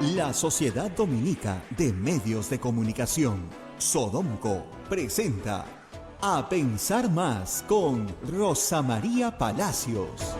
La Sociedad Dominica de Medios de Comunicación, Sodomco, presenta A Pensar Más con Rosa María Palacios.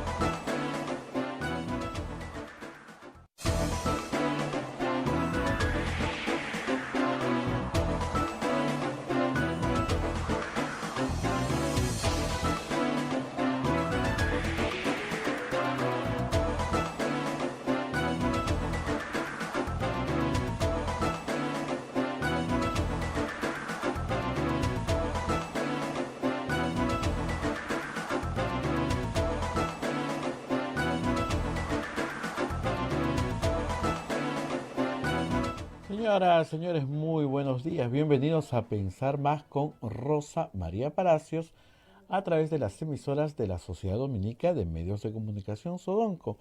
Señoras, señores, muy buenos días. Bienvenidos a Pensar Más con Rosa María Palacios a través de las emisoras de la Sociedad Dominica de Medios de Comunicación Sodonco.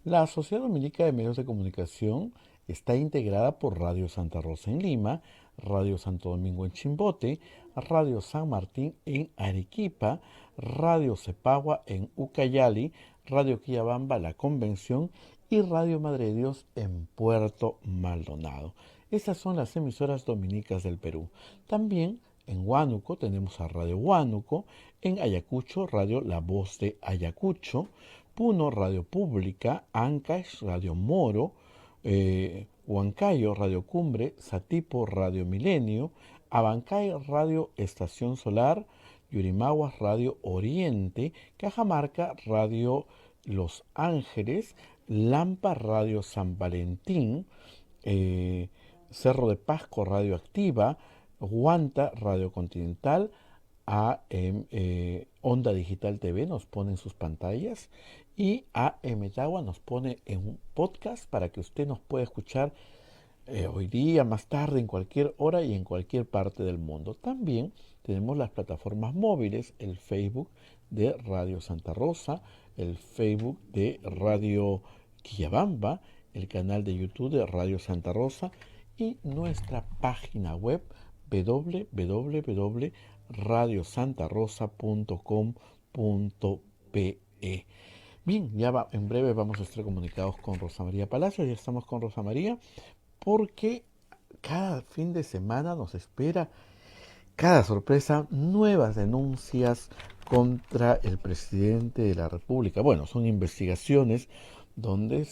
La Sociedad Dominica de Medios de Comunicación está integrada por Radio Santa Rosa en Lima, Radio Santo Domingo en Chimbote, Radio San Martín en Arequipa, Radio Cepagua en Ucayali, Radio Quillabamba La Convención y Radio Madre de Dios en Puerto Maldonado. Estas son las emisoras dominicas del Perú. También en Huánuco tenemos a Radio Huánuco, en Ayacucho Radio La Voz de Ayacucho, Puno Radio Pública, Ancash Radio Moro, Huancayo Radio Cumbre, Satipo Radio Milenio, Abancay Radio Estación Solar, Yurimaguas Radio Oriente, Cajamarca Radio Los Ángeles, Lampa Radio San Valentín, Cerro de Pasco Radio Activa, Huanta Radio Continental, Onda Digital TV nos pone en sus pantallas y AM Tagua nos pone en un podcast para que usted nos pueda escuchar hoy día, más tarde, en cualquier hora y en cualquier parte del mundo. También tenemos las plataformas móviles, el Facebook de Radio Santa Rosa, el Facebook de Radio Quillabamba, el canal de YouTube de Radio Santa Rosa y nuestra página web www.radiosantarosa.com.pe. Bien, en breve vamos a estar comunicados con Rosa María Palacios. Ya estamos con Rosa María porque cada fin de semana nos espera, cada sorpresa, nuevas denuncias contra el presidente de la República. Bueno, son investigaciones donde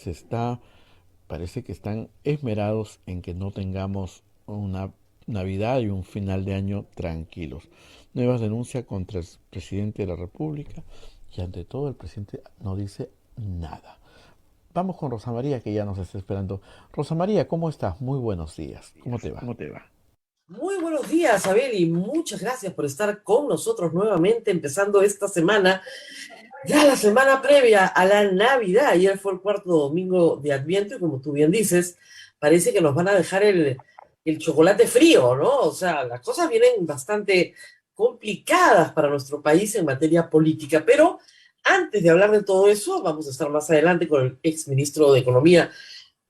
parece que están esmerados en que no tengamos una Navidad y un final de año tranquilos. Nuevas denuncias contra el presidente de la República y ante todo el presidente no dice nada. Vamos con Rosa María, que ya nos está esperando. Rosa María, ¿cómo estás? Muy buenos días. ¿Cómo te va? Muy buenos días, Abel, y muchas gracias por estar con nosotros nuevamente, empezando esta semana, ya la semana previa a la Navidad. Ayer fue el cuarto domingo de Adviento y como tú bien dices, parece que nos van a dejar el chocolate frío, ¿no? O sea, las cosas vienen bastante complicadas para nuestro país en materia política, pero antes de hablar de todo eso, vamos a estar más adelante con el exministro de Economía,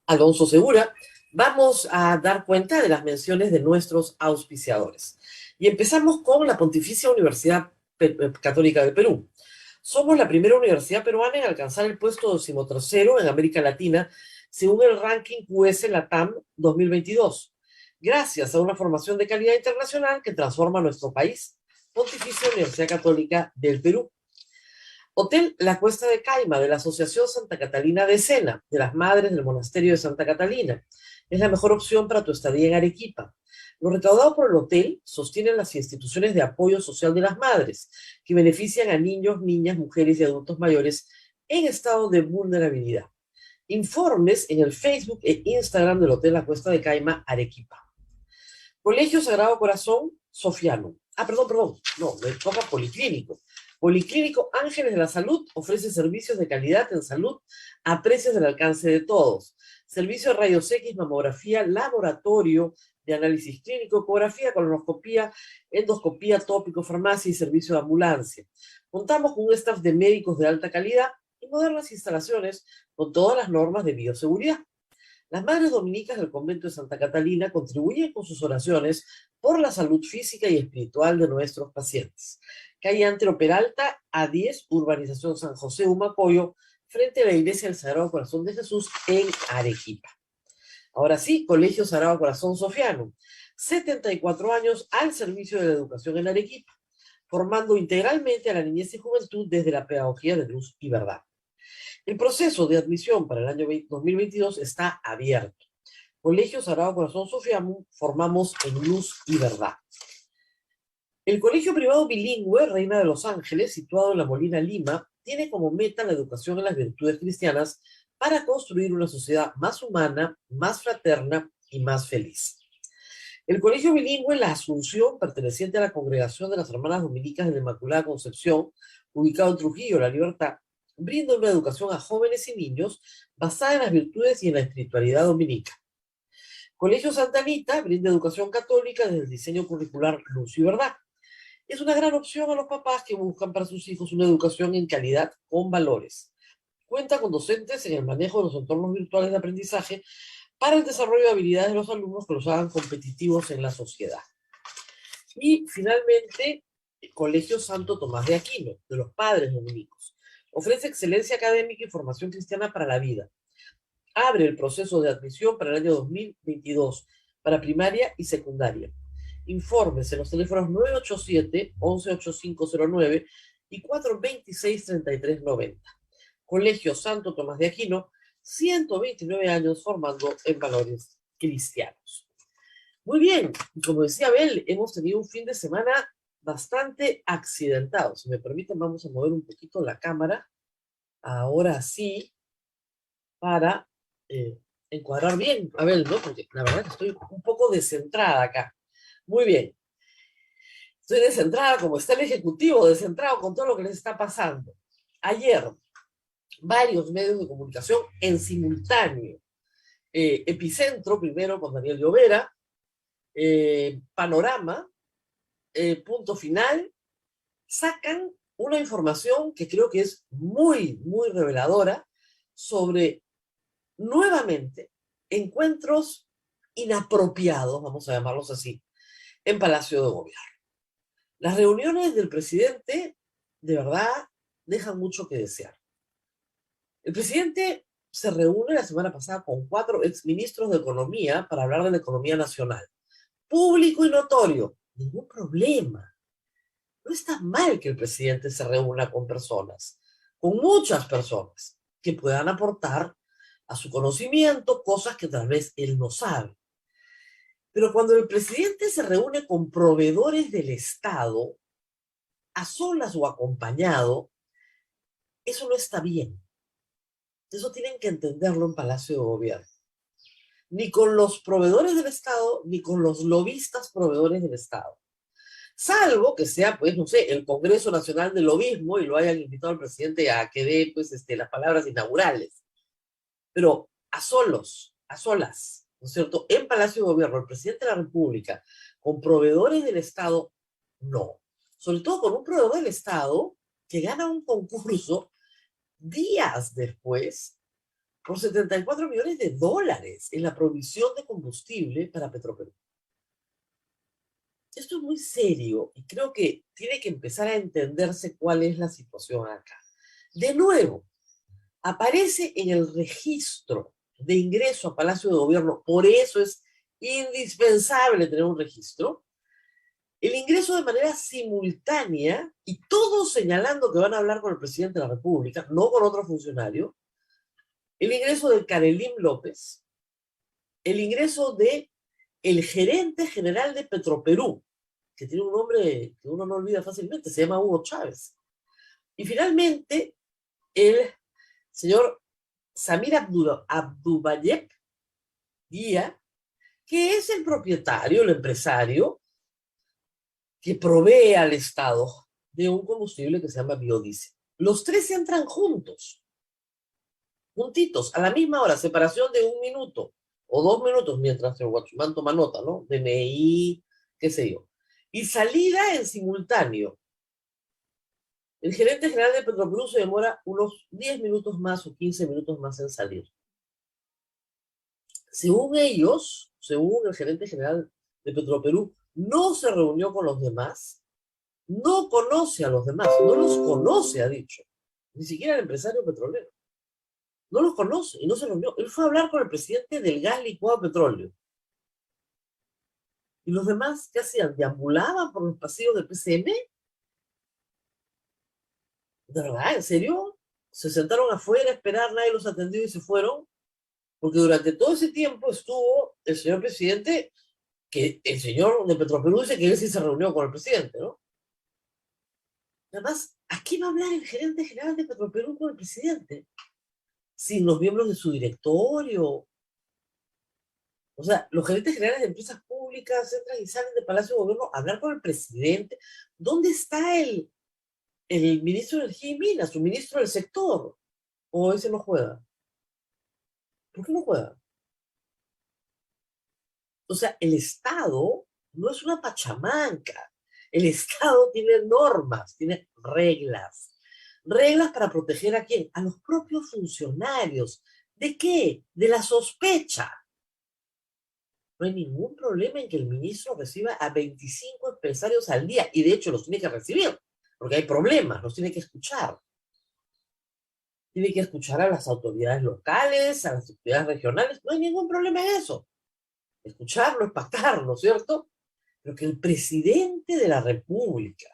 Alonso Segura. Vamos a dar cuenta de las menciones de nuestros auspiciadores. Y empezamos con la Pontificia Universidad Católica de Perú. Somos la primera universidad peruana en alcanzar el puesto 13º en América Latina, según el ranking QS Latam 2022, gracias a una formación de calidad internacional que transforma nuestro país. Pontificia Universidad Católica del Perú. Hotel La Cuesta de Caima, de la Asociación Santa Catalina de Sena, de las Madres del Monasterio de Santa Catalina. Es la mejor opción para tu estadía en Arequipa. Lo recaudado por el hotel sostiene las instituciones de apoyo social de las madres, que benefician a niños, niñas, mujeres y adultos mayores en estado de vulnerabilidad. Informes en el Facebook e Instagram del Hotel La Cuesta de Caima, Arequipa. Colegio Sagrado Corazón Sofiano. No, me toca Policlínico. Policlínico Ángeles de la Salud ofrece servicios de calidad en salud a precios del alcance de todos. Servicio de rayos X, mamografía, laboratorio de análisis clínico, ecografía, colonoscopía, endoscopía, tópico, farmacia y servicio de ambulancia. Contamos con un staff de médicos de alta calidad y modernas instalaciones con todas las normas de bioseguridad. Las madres dominicas del convento de Santa Catalina contribuyen con sus oraciones por la salud física y espiritual de nuestros pacientes. Calle Antero Peralta, A10, Urbanización San José, Humacoyo, frente a la Iglesia del Sagrado Corazón de Jesús en Arequipa. Ahora sí, Colegio Sagrado Corazón Sofiano, 74 años al servicio de la educación en Arequipa, formando integralmente a la niñez y juventud desde la pedagogía de luz y verdad. El proceso de admisión para el año 2022 está abierto. Colegio Sagrado Corazón Sofiano, formamos en luz y verdad. El colegio privado bilingüe Reina de los Ángeles, situado en La Molina, Lima, tiene como meta la educación en las virtudes cristianas para construir una sociedad más humana, más fraterna y más feliz. El colegio bilingüe La Asunción, perteneciente a la Congregación de las Hermanas Dominicas de la Inmaculada Concepción, ubicado en Trujillo, La Libertad, brinda una educación a jóvenes y niños basada en las virtudes y en la espiritualidad dominica. Colegio Santa Anita brinda educación católica desde el diseño curricular Luz y Verdad. Es una gran opción a los papás que buscan para sus hijos una educación en calidad con valores. Cuenta con docentes en el manejo de los entornos virtuales de aprendizaje para el desarrollo de habilidades de los alumnos que los hagan competitivos en la sociedad. Y finalmente, el Colegio Santo Tomás de Aquino, de los Padres Dominicos, ofrece excelencia académica y formación cristiana para la vida. Abre el proceso de admisión para el año 2022 para primaria y secundaria. Informes en los teléfonos 987-118509 y 426-3390. Colegio Santo Tomás de Aquino, 129 años formando en valores cristianos. Muy bien, como decía Abel, hemos tenido un fin de semana bastante accidentado. Si me permiten, vamos a mover un poquito la cámara. Ahora sí, para encuadrar bien, Abel, ¿no? Porque la verdad que estoy un poco descentrada acá. Muy bien. Estoy descentrada, como está el Ejecutivo, descentrado con todo lo que les está pasando. Ayer, varios medios de comunicación en simultáneo. Epicentro, primero con Daniel Llovera, Panorama, Punto Final, sacan una información que creo que es muy, muy reveladora sobre, nuevamente, encuentros inapropiados, vamos a llamarlos así, en Palacio de Gobierno. Las reuniones del presidente, de verdad, dejan mucho que desear. El presidente se reúne la semana pasada con 4 exministros de Economía para hablar de la economía nacional. Público y notorio, ningún problema. No está mal que el presidente se reúna con personas, con muchas personas, que puedan aportar a su conocimiento cosas que tal vez él no sabe. Pero cuando el presidente se reúne con proveedores del Estado, a solas o acompañado, eso no está bien. Eso tienen que entenderlo en Palacio de Gobierno. Ni con los proveedores del Estado, ni con los lobistas proveedores del Estado. Salvo que sea, pues, no sé, el Congreso Nacional del Lobismo y lo hayan invitado al presidente a que dé, pues, las palabras inaugurales. Pero a solas, ¿no es cierto? En Palacio de Gobierno, el presidente de la República, con proveedores del Estado, no. Sobre todo con un proveedor del Estado que gana un concurso días después por $74 millones en la provisión de combustible para Petroperú. Esto es muy serio y creo que tiene que empezar a entenderse cuál es la situación acá. De nuevo, aparece en el registro de ingreso a Palacio de Gobierno, por eso es indispensable tener un registro, el ingreso de manera simultánea y todos señalando que van a hablar con el presidente de la República, no con otro funcionario, el ingreso de Karelim López, el ingreso de el gerente general de Petroperú, que tiene un nombre que uno no olvida fácilmente, se llama Hugo Chávez. Y finalmente, el señor Samir Abdubayeb Guía, que es el propietario, el empresario, que provee al Estado de un combustible que se llama biodiesel. Los 3 entran juntos, juntitos, a la misma hora, separación de 1 minuto o 2 minutos, mientras el guachumán toma nota, ¿no? DNI, qué sé yo. Y salida en simultáneo. El gerente general de Petroperú se demora unos 10 minutos más o 15 minutos más en salir. Según ellos, según el gerente general de Petroperú, no se reunió con los demás, no conoce a los demás, no los conoce, ha dicho, ni siquiera el empresario petrolero. No los conoce y no se reunió. Él fue a hablar con el presidente del gas licuado de petróleo. ¿Y los demás qué hacían? ¿Deambulaban por los pasillos del PCM? ¿De verdad? ¿En serio? Se sentaron afuera a esperar, nadie los atendió y se fueron. Porque durante todo ese tiempo estuvo el señor presidente, que el señor de Petroperú dice que él sí se reunió con el presidente, ¿no? Además, ¿a qué va a hablar el gerente general de Petroperú con el presidente? Sin los miembros de su directorio. O sea, los gerentes generales de empresas públicas entran y salen del Palacio de Gobierno a hablar con el presidente. ¿Dónde está el ministro de Energía y Minas, su ministro del sector? ¿O ese no juega? ¿Por qué no juega? O sea, el Estado no es una pachamanca. El Estado tiene normas, tiene reglas. Reglas para proteger ¿a quién? A los propios funcionarios. ¿De qué? De la sospecha. No hay ningún problema en que el ministro reciba a 25 empresarios al día, y de hecho los tiene que recibir, porque hay problemas, los tiene que escuchar. Tiene que escuchar a las autoridades locales, a las autoridades regionales, no hay ningún problema en eso. Escucharlo es pactar, ¿no es cierto? Pero que el presidente de la República,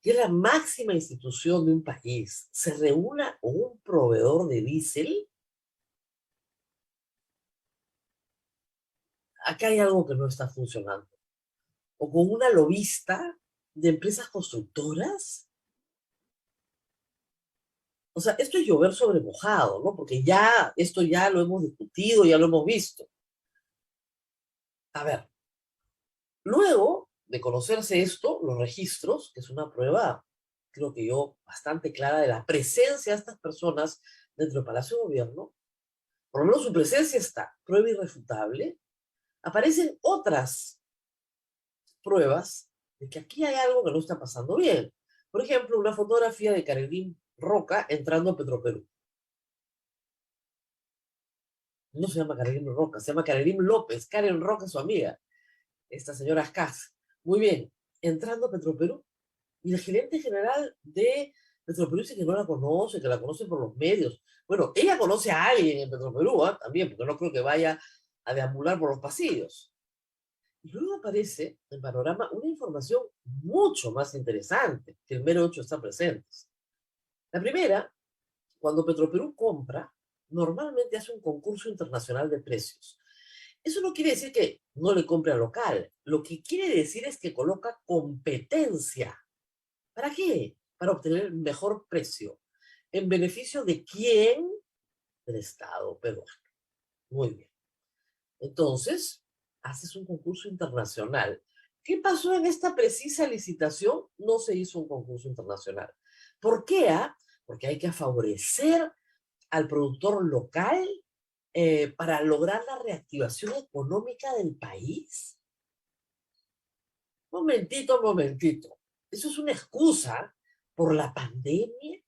que es la máxima institución de un país, se reúna con un proveedor de diésel, acá hay algo que no está funcionando. O con una lobista de empresas constructoras. O sea, esto es llover sobre mojado, ¿no? Porque ya, esto ya lo hemos discutido, ya lo hemos visto. A ver, luego de conocerse esto, los registros, que es una prueba, creo que yo, bastante clara de la presencia de estas personas dentro del Palacio de Gobierno, por lo menos su presencia está, prueba irrefutable, aparecen otras pruebas de que aquí hay algo que no está pasando bien. Por ejemplo, una fotografía de Karelin Roca entrando a Petroperú. No se llama Karelin Roca, se llama Karelin López. Karen Roca es su amiga, esta señora Ascaz. Muy bien, entrando a Petroperú. Y el gerente general de Petroperú dice que no la conoce, que la conoce por los medios. Bueno, ella conoce a alguien en Petroperú, ¿eh? También, porque no creo que vaya a deambular por los pasillos. Y luego aparece en Panorama una información mucho más interesante que el mero hecho de estar presentes. La primera, cuando Petroperú compra, normalmente hace un concurso internacional de precios. Eso no quiere decir que no le compre al local. Lo que quiere decir es que coloca competencia. ¿Para qué? Para obtener el mejor precio. ¿En beneficio de quién? Del Estado peruano. Muy bien. Entonces, haces un concurso internacional. ¿Qué pasó en esta precisa licitación? No se hizo un concurso internacional. ¿Por qué? Porque hay que favorecer al productor local para lograr la reactivación económica del país. Momentito, momentito. Eso es una excusa por la pandemia.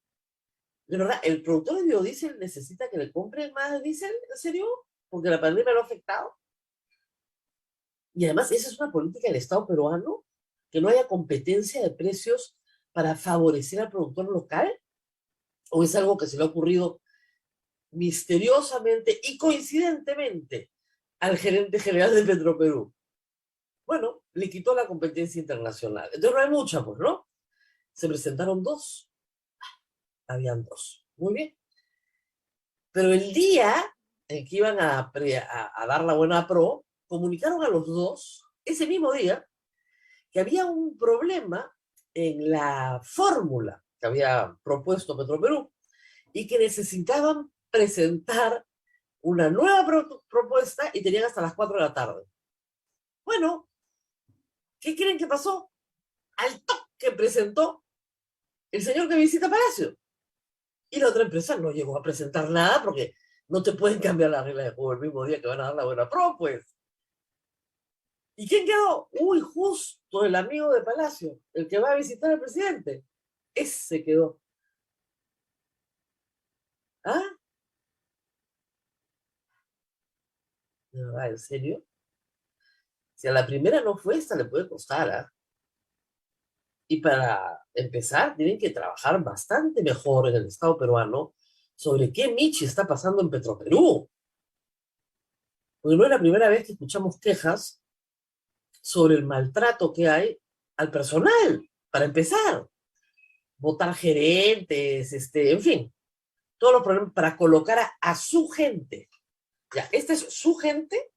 De verdad, ¿el productor de biodiesel necesita que le compren más diésel? ¿En serio? Porque la pandemia lo ha afectado. Y además, esa es una política del Estado peruano, que no haya competencia de precios para favorecer al productor local. ¿O es algo que se le ha ocurrido misteriosamente y coincidentemente al gerente general de Petroperú? Bueno, le quitó la competencia internacional. Entonces no hay mucha, pues, ¿no? Se presentaron dos. Habían dos. Muy bien. Pero el día en que iban a dar la buena pro, comunicaron a los dos, ese mismo día, que había un problema en la fórmula que había propuesto Petroperú y que necesitaban presentar una nueva propuesta y tenían hasta las 4 de la tarde. Bueno, ¿qué creen que pasó? Al toque presentó el señor que visita Palacio. Y la otra empresa no llegó a presentar nada porque no te pueden cambiar la regla de juego el mismo día que van a dar la buena pro, pues. ¿Y quién quedó? Uy, justo el amigo de Palacio, el que va a visitar al presidente. Ese quedó. ¿Ah? ¿De verdad? ¿En serio? Si a la primera no fue, esta le puede costar, ¿ah? Y para empezar, tienen que trabajar bastante mejor en el Estado peruano sobre qué Michi está pasando en Petroperú. Porque no es la primera vez que escuchamos quejas sobre el maltrato que hay al personal, para empezar. Votar gerentes, en fin, todos los problemas para colocar a su gente. Ya, esta es su gente.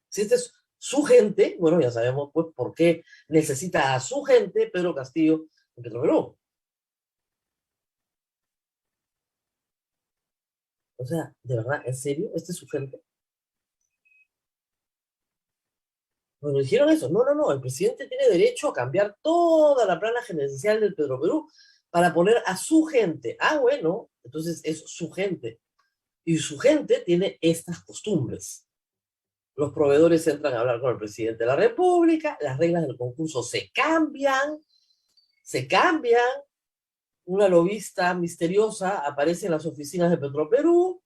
Si esta es su gente, bueno, ya sabemos pues por qué necesita a su gente Pedro Castillo en Petroperú. O sea, de verdad, ¿en serio? ¿Esta es su gente? Bueno, dijeron eso. No, no, no. El presidente tiene derecho a cambiar toda la plana gerencial del Petroperú para poner a su gente. Ah, bueno, entonces es su gente. Y su gente tiene estas costumbres. Los proveedores entran a hablar con el presidente de la República, las reglas del concurso se cambian. Una lobista misteriosa aparece en las oficinas de Petroperú,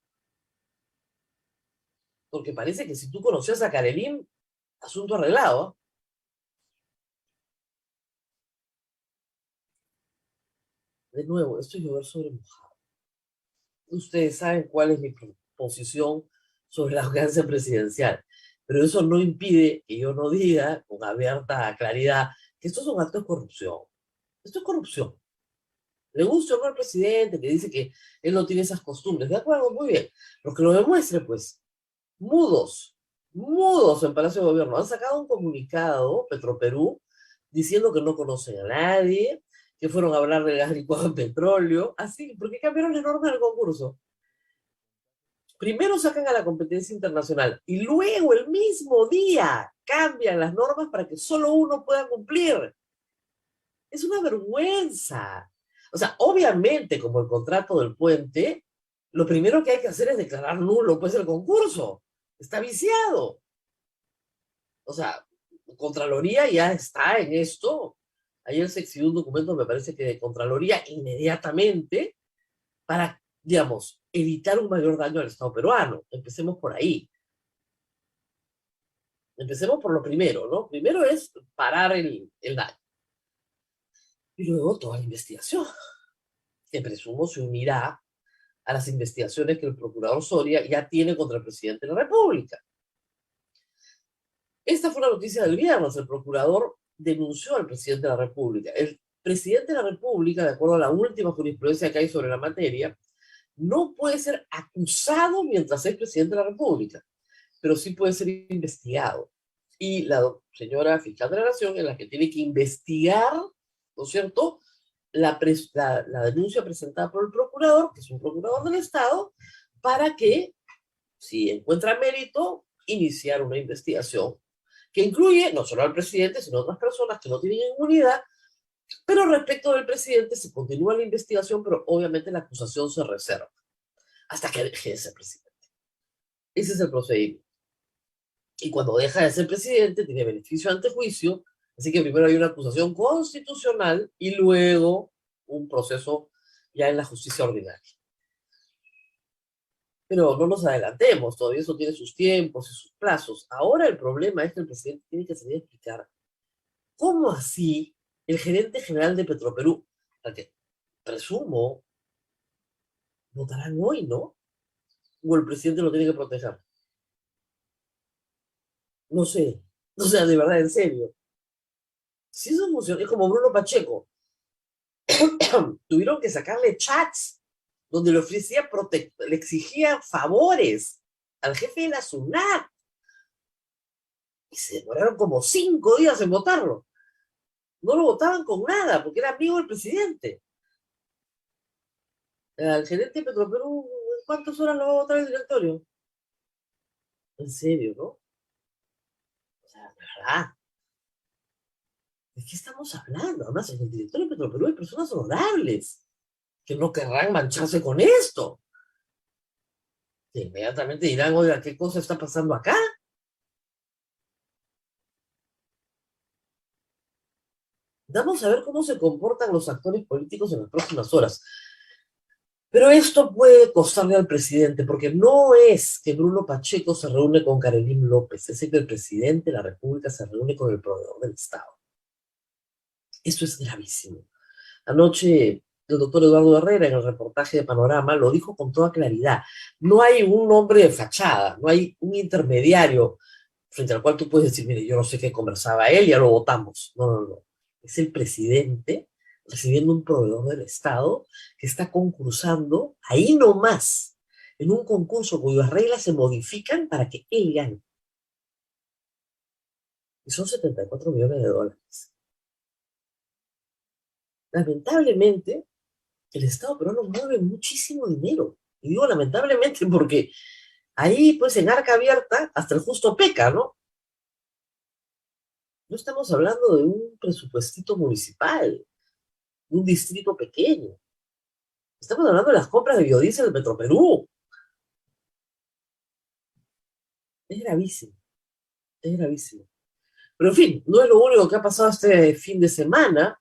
porque parece que si tú conocías a Karelin, asunto arreglado. De nuevo, esto es llover sobre mojado. Ustedes saben cuál es mi posición sobre la arrogancia presidencial, pero eso no impide que yo no diga con abierta claridad que estos son actos de corrupción. Esto es corrupción. Le gusta o no al presidente que dice que él no tiene esas costumbres. De acuerdo, muy bien. Pero que lo demuestre, pues. Mudos, mudos en Palacio de Gobierno. Han sacado un comunicado, Petroperú, diciendo que no conocen a nadie, que fueron a hablar de gas licuado en petróleo. Así, porque cambiaron las normas del concurso. Primero sacan a la competencia internacional y luego el mismo día cambian las normas para que solo uno pueda cumplir. Es una vergüenza. O sea, obviamente, como el contrato del puente, lo primero que hay que hacer es declarar nulo, pues, el concurso. Está viciado. O sea, Contraloría ya está en esto. Ayer se exhibió un documento, me parece que de Contraloría, inmediatamente, para, digamos, evitar un mayor daño al Estado peruano. Empecemos por ahí. Empecemos por lo primero, ¿no? Primero es parar el daño. Y luego toda la investigación, que presumo se unirá a las investigaciones que el procurador Soria ya tiene contra el presidente de la República. Esta fue la noticia del viernes. El procurador denunció al presidente de la República. El presidente de la República, de acuerdo a la última jurisprudencia que hay sobre la materia, no puede ser acusado mientras es presidente de la República, pero sí puede ser investigado. Y la señora fiscal de la Nación es la que tiene que investigar, ¿no es cierto?, la denuncia presentada por el procurador, que es un procurador del Estado, para que, si encuentra mérito, iniciar una investigación que incluye no solo al presidente, sino a otras personas que no tienen inmunidad, pero respecto del presidente se continúa la investigación, pero obviamente la acusación se reserva hasta que deje de ser presidente. Ese es el procedimiento. Y cuando deja de ser presidente, tiene beneficio ante juicio, así que primero hay una acusación constitucional y luego un proceso ya en la justicia ordinaria. Pero no nos adelantemos, todavía eso tiene sus tiempos y sus plazos. Ahora el problema es que el presidente tiene que salir a explicar cómo así el gerente general de Petroperú, al que presumo votarán hoy, ¿no? O el presidente lo tiene que proteger. No sé, o sea, de verdad, en serio. Si eso funciona, es como Bruno Pacheco. Tuvieron que sacarle chats donde le ofrecía le exigía favores al jefe de la SUNAT. Y se demoraron como 5 días en votarlo. No lo votaban con nada, porque era amigo del presidente. Al gerente de Petroperú, ¿cuántas horas lo va a votar el directorio? En serio, ¿no? O sea, de verdad. ¿De qué estamos hablando? Además, en el directorio de Petroperú hay personas honorables que no querrán mancharse con esto. Que inmediatamente dirán, oiga, ¿qué cosa está pasando acá? Vamos a ver cómo se comportan los actores políticos en las próximas horas. Pero esto puede costarle al presidente, porque no es que Bruno Pacheco se reúne con Karelin López, es que el presidente de la República se reúne con el proveedor del Estado. Esto es gravísimo. Anoche el doctor Eduardo Herrera en el reportaje de Panorama lo dijo con toda claridad. No hay un hombre de fachada, no hay un intermediario frente al cual tú puedes decir, mire, yo no sé qué conversaba él, ya lo votamos. No, no, no. Es el presidente recibiendo un proveedor del Estado que está concursando ahí nomás, en un concurso cuyas reglas se modifican para que él gane. Y son 74 millones de dólares. Lamentablemente, el Estado peruano mueve muchísimo dinero. Y digo lamentablemente porque ahí, pues en arca abierta, hasta el justo peca, ¿no? No estamos hablando de un presupuestito municipal, de un distrito pequeño. Estamos hablando de las compras de biodiesel de Petroperú. Es gravísimo, es gravísimo. Pero en fin, no es lo único que ha pasado este fin de semana.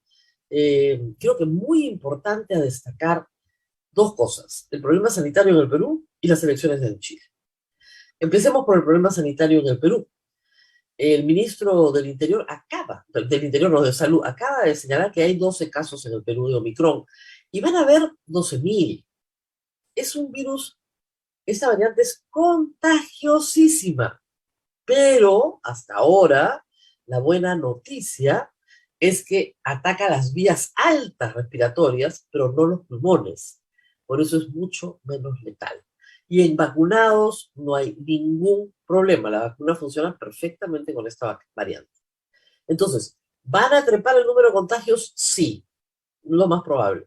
Creo que muy importante a destacar dos cosas: el problema sanitario en el Perú y las elecciones en Chile. Empecemos por el problema sanitario en el Perú. El ministro del Interior del Interior, no, de Salud, acaba de señalar que hay 12 casos en el Perú de Omicron y van a haber 12.000. Es un virus, esta variante es contagiosísima, pero hasta ahora la buena noticia es que ataca las vías altas respiratorias, pero no los pulmones. Por eso es mucho menos letal. Y en vacunados no hay ningún problema. La vacuna funciona perfectamente con esta variante. Entonces, ¿van a trepar el número de contagios? Sí, lo más probable.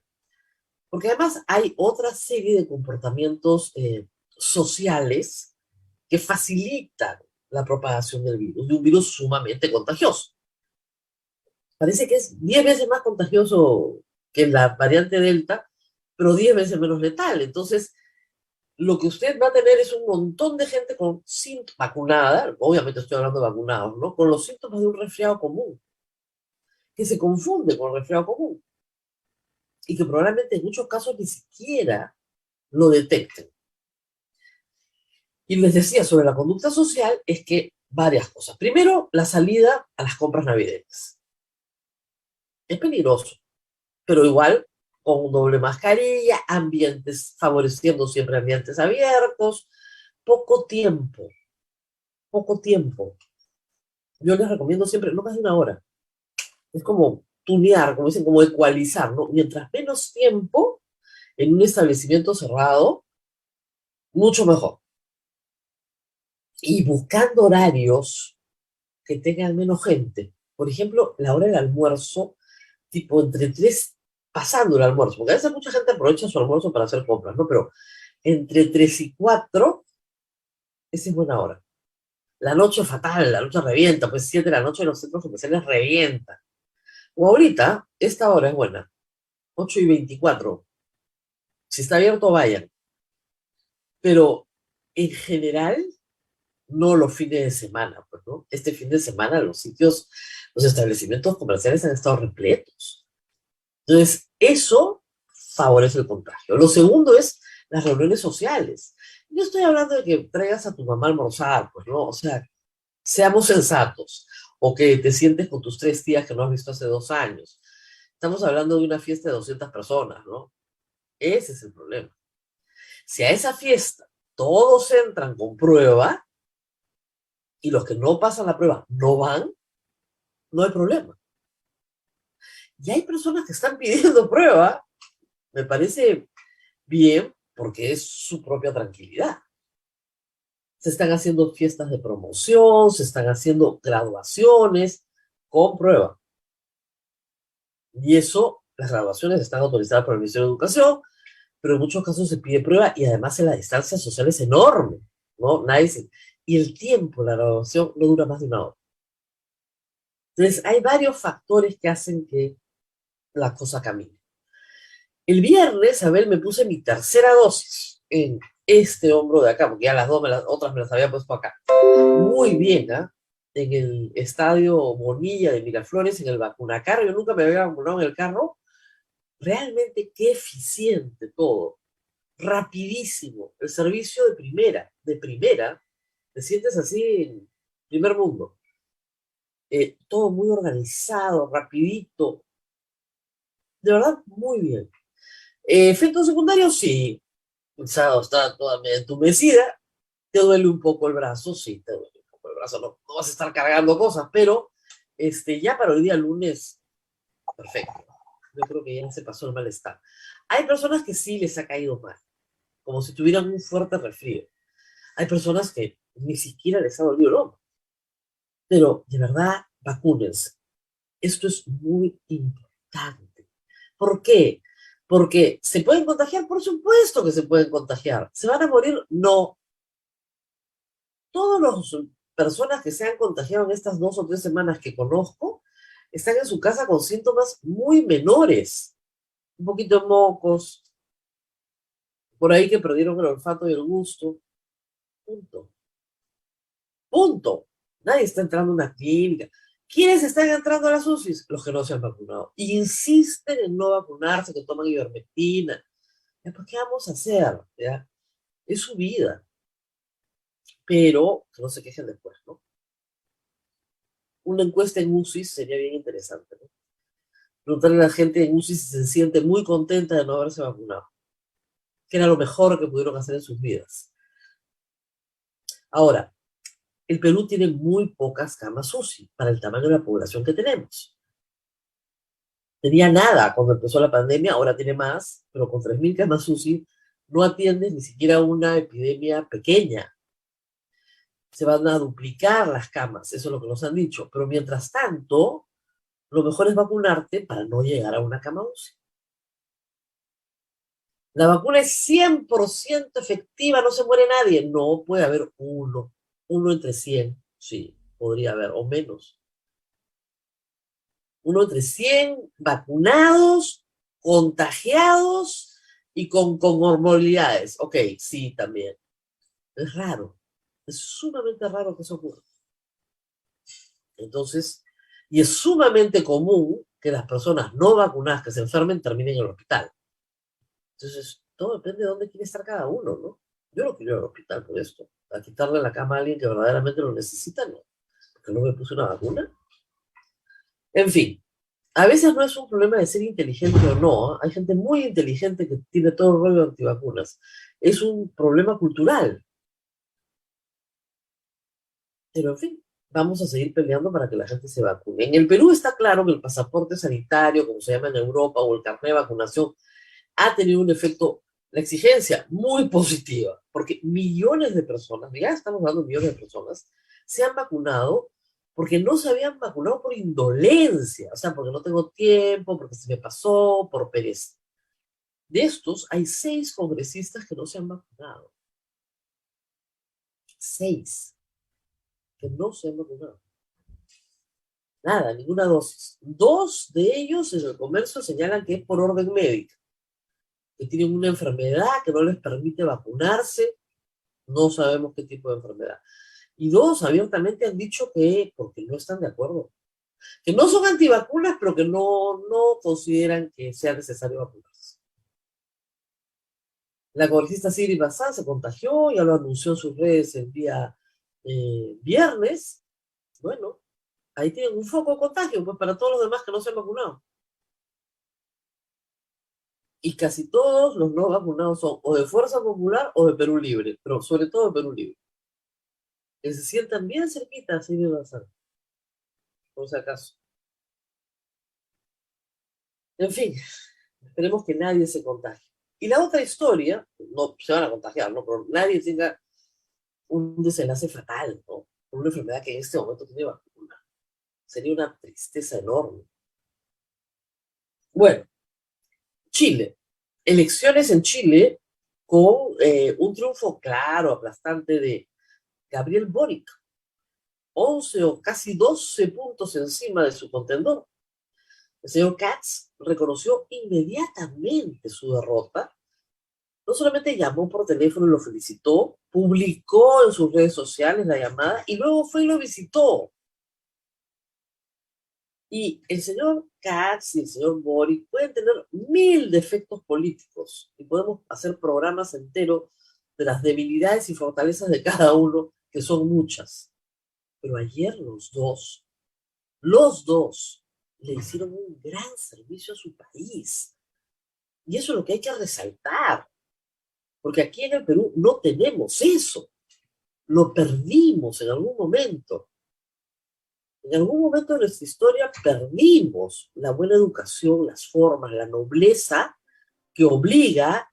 Porque además hay otra serie de comportamientos sociales que facilitan la propagación del virus, de un virus sumamente contagioso. Parece que es 10 veces más contagioso que la variante Delta, pero 10 veces menos letal. Entonces, lo que usted va a tener es un montón de gente con síntomas vacunada, obviamente estoy hablando de vacunados, ¿no? Con los síntomas de un resfriado común, que se confunde con el resfriado común y que probablemente en muchos casos ni siquiera lo detecten. Y les decía sobre la conducta social es que varias cosas. Primero, la salida a las compras navideñas. Es peligroso, pero igual con doble mascarilla, ambientes, favoreciendo siempre ambientes abiertos, poco tiempo, poco tiempo. Yo les recomiendo siempre, no más de una hora. Es como tunear, como dicen, como ecualizar, ¿no? Mientras menos tiempo en un establecimiento cerrado, mucho mejor. Y buscando horarios que tengan menos gente. Por ejemplo, la hora del almuerzo, tipo entre 3, pasando el almuerzo, porque a veces mucha gente aprovecha su almuerzo para hacer compras, ¿no? Pero entre 3 y 4, esa es buena hora. La noche fatal, la noche revienta, pues 7 de la noche los centros comerciales revientan. O ahorita, esta hora es buena, 8:24. Si está abierto, vayan. Pero en general, no los fines de semana, pues, ¿no? Este fin de semana los sitios, los establecimientos comerciales han estado repletos. Entonces, eso favorece el contagio. Lo segundo es las reuniones sociales. Yo estoy hablando de que traigas a tu mamá a almorzar, pues, ¿no? O sea, seamos sensatos. O que te sientes con tus 3 tías que no has visto hace 2 años. Estamos hablando de una fiesta de 200 personas, ¿no? Ese es el problema. Si a esa fiesta todos entran con prueba y los que no pasan la prueba no van, no hay problema. Y hay personas que están pidiendo prueba, me parece bien, porque es su propia tranquilidad. Se están haciendo fiestas de promoción, se están haciendo graduaciones con prueba. Y eso, las graduaciones están autorizadas por el Ministerio de Educación, pero en muchos casos se pide prueba y además la distancia social es enorme, ¿no? Y el tiempo, la graduación no dura más de una hora. Entonces, hay varios factores que hacen que la cosa camine. El viernes, Abel, me puse mi tercera dosis en este hombro de acá, porque ya las otras me las había puesto acá. Muy bien, ¿ah? En el estadio Bonilla de Miraflores, en el vacunacarro. Yo nunca me había vacunado en el carro. Realmente qué eficiente todo. Rapidísimo. El servicio de primera. De primera. Te sientes así en primer mundo. Todo muy organizado, rapidito. De verdad, muy bien. Efectos secundarios, sí. Está toda medio entumecida, te duele un poco el brazo, sí, te duele un poco el brazo, no, no vas a estar cargando cosas, pero ya para hoy día lunes, perfecto. Yo creo que ya se pasó el malestar. Hay personas que sí les ha caído mal, como si tuvieran un fuerte resfrío. Hay personas que ni siquiera les ha dolido el hombro. Pero, de verdad, vacúnense. Esto es muy importante. ¿Por qué? Porque ¿se pueden contagiar? Por supuesto que se pueden contagiar. ¿Se van a morir? No. Todas las personas que se han contagiado en estas 2 o 3 semanas que conozco están en su casa con síntomas muy menores. Un poquito de mocos, por ahí que perdieron el olfato y el gusto. Punto. Punto. Nadie está entrando a una clínica. ¿Quiénes están entrando a las UCIs? Los que no se han vacunado. Insisten en no vacunarse, que toman ivermectina. ¿Ya? ¿Por qué vamos a hacer? ¿Ya? Es su vida. Pero que no se quejen después, ¿no? Una encuesta en UCIs sería bien interesante, ¿no? Preguntarle a la gente en UCI si se siente muy contenta de no haberse vacunado, que era lo mejor que pudieron hacer en sus vidas. Ahora, el Perú tiene muy pocas camas UCI para el tamaño de la población que tenemos. Tenía nada cuando empezó la pandemia, ahora tiene más, pero con 3.000 camas UCI no atiende ni siquiera una epidemia pequeña. Se van a duplicar las camas, eso es lo que nos han dicho, pero mientras tanto, lo mejor es vacunarte para no llegar a una cama UCI. La vacuna es 100% efectiva, no se muere nadie. No puede haber uno entre 100, sí, podría haber, o menos. Uno entre 100 vacunados, contagiados y con comorbilidades. Ok, sí, también. Es raro, es sumamente raro que eso ocurra. Entonces, y es sumamente común que las personas no vacunadas que se enfermen terminen en el hospital. Entonces, todo depende de dónde quiere estar cada uno, ¿no? Yo no quiero ir al hospital por esto. A quitarle la cama a alguien que verdaderamente lo necesita, no. Porque no me puse una vacuna. En fin, a veces no es un problema de ser inteligente o no. ¿Eh? Hay gente muy inteligente que tiene todo el rollo de antivacunas. Es un problema cultural. Pero en fin, vamos a seguir peleando para que la gente se vacune. En el Perú está claro que el pasaporte sanitario, como se llama en Europa, o el carnet de vacunación, ha tenido un efecto, la exigencia, muy positiva, porque millones de personas, ya estamos hablando de millones de personas, se han vacunado porque no se habían vacunado por indolencia, o sea, porque no tengo tiempo, porque se me pasó, por pereza. De estos, hay 6 congresistas que no se han vacunado. 6 que no se han vacunado. Nada, ninguna dosis. 2 de ellos en el comercio señalan que es por orden médica, que tienen una enfermedad que no les permite vacunarse, no sabemos qué tipo de enfermedad. Y 2 abiertamente han dicho que, porque no están de acuerdo, que no son antivacunas, pero que no consideran que sea necesario vacunarse. La congresista Sigrid Bazán se contagió, ya lo anunció en sus redes el día viernes. Bueno, ahí tienen un foco de contagio, pues para todos los demás que no se han vacunado. Y casi todos los no vacunados son o de Fuerza Popular o de Perú Libre, pero sobre todo de Perú Libre. Que se sientan bien cerquita, así de Bazán, por si acaso. En fin, esperemos que nadie se contagie. Y la otra historia, no se van a contagiar, ¿no? Pero nadie tenga un desenlace fatal, ¿no? Por una enfermedad que en este momento tiene vacuna. Sería una tristeza enorme. Bueno, Chile. Elecciones en Chile con un triunfo claro, aplastante de Gabriel Boric. 11 o casi 12 puntos encima de su contendor. El señor Katz reconoció inmediatamente su derrota. No solamente llamó por teléfono y lo felicitó, publicó en sus redes sociales la llamada y luego fue y lo visitó. Y el señor Katz y el señor Boric pueden tener 1000 defectos políticos y podemos hacer programas enteros de las debilidades y fortalezas de cada uno, que son muchas. Pero ayer los dos le hicieron un gran servicio a su país. Y eso es lo que hay que resaltar, porque aquí en el Perú no tenemos eso. Lo perdimos en algún momento. En algún momento de nuestra historia perdimos la buena educación, las formas, la nobleza que obliga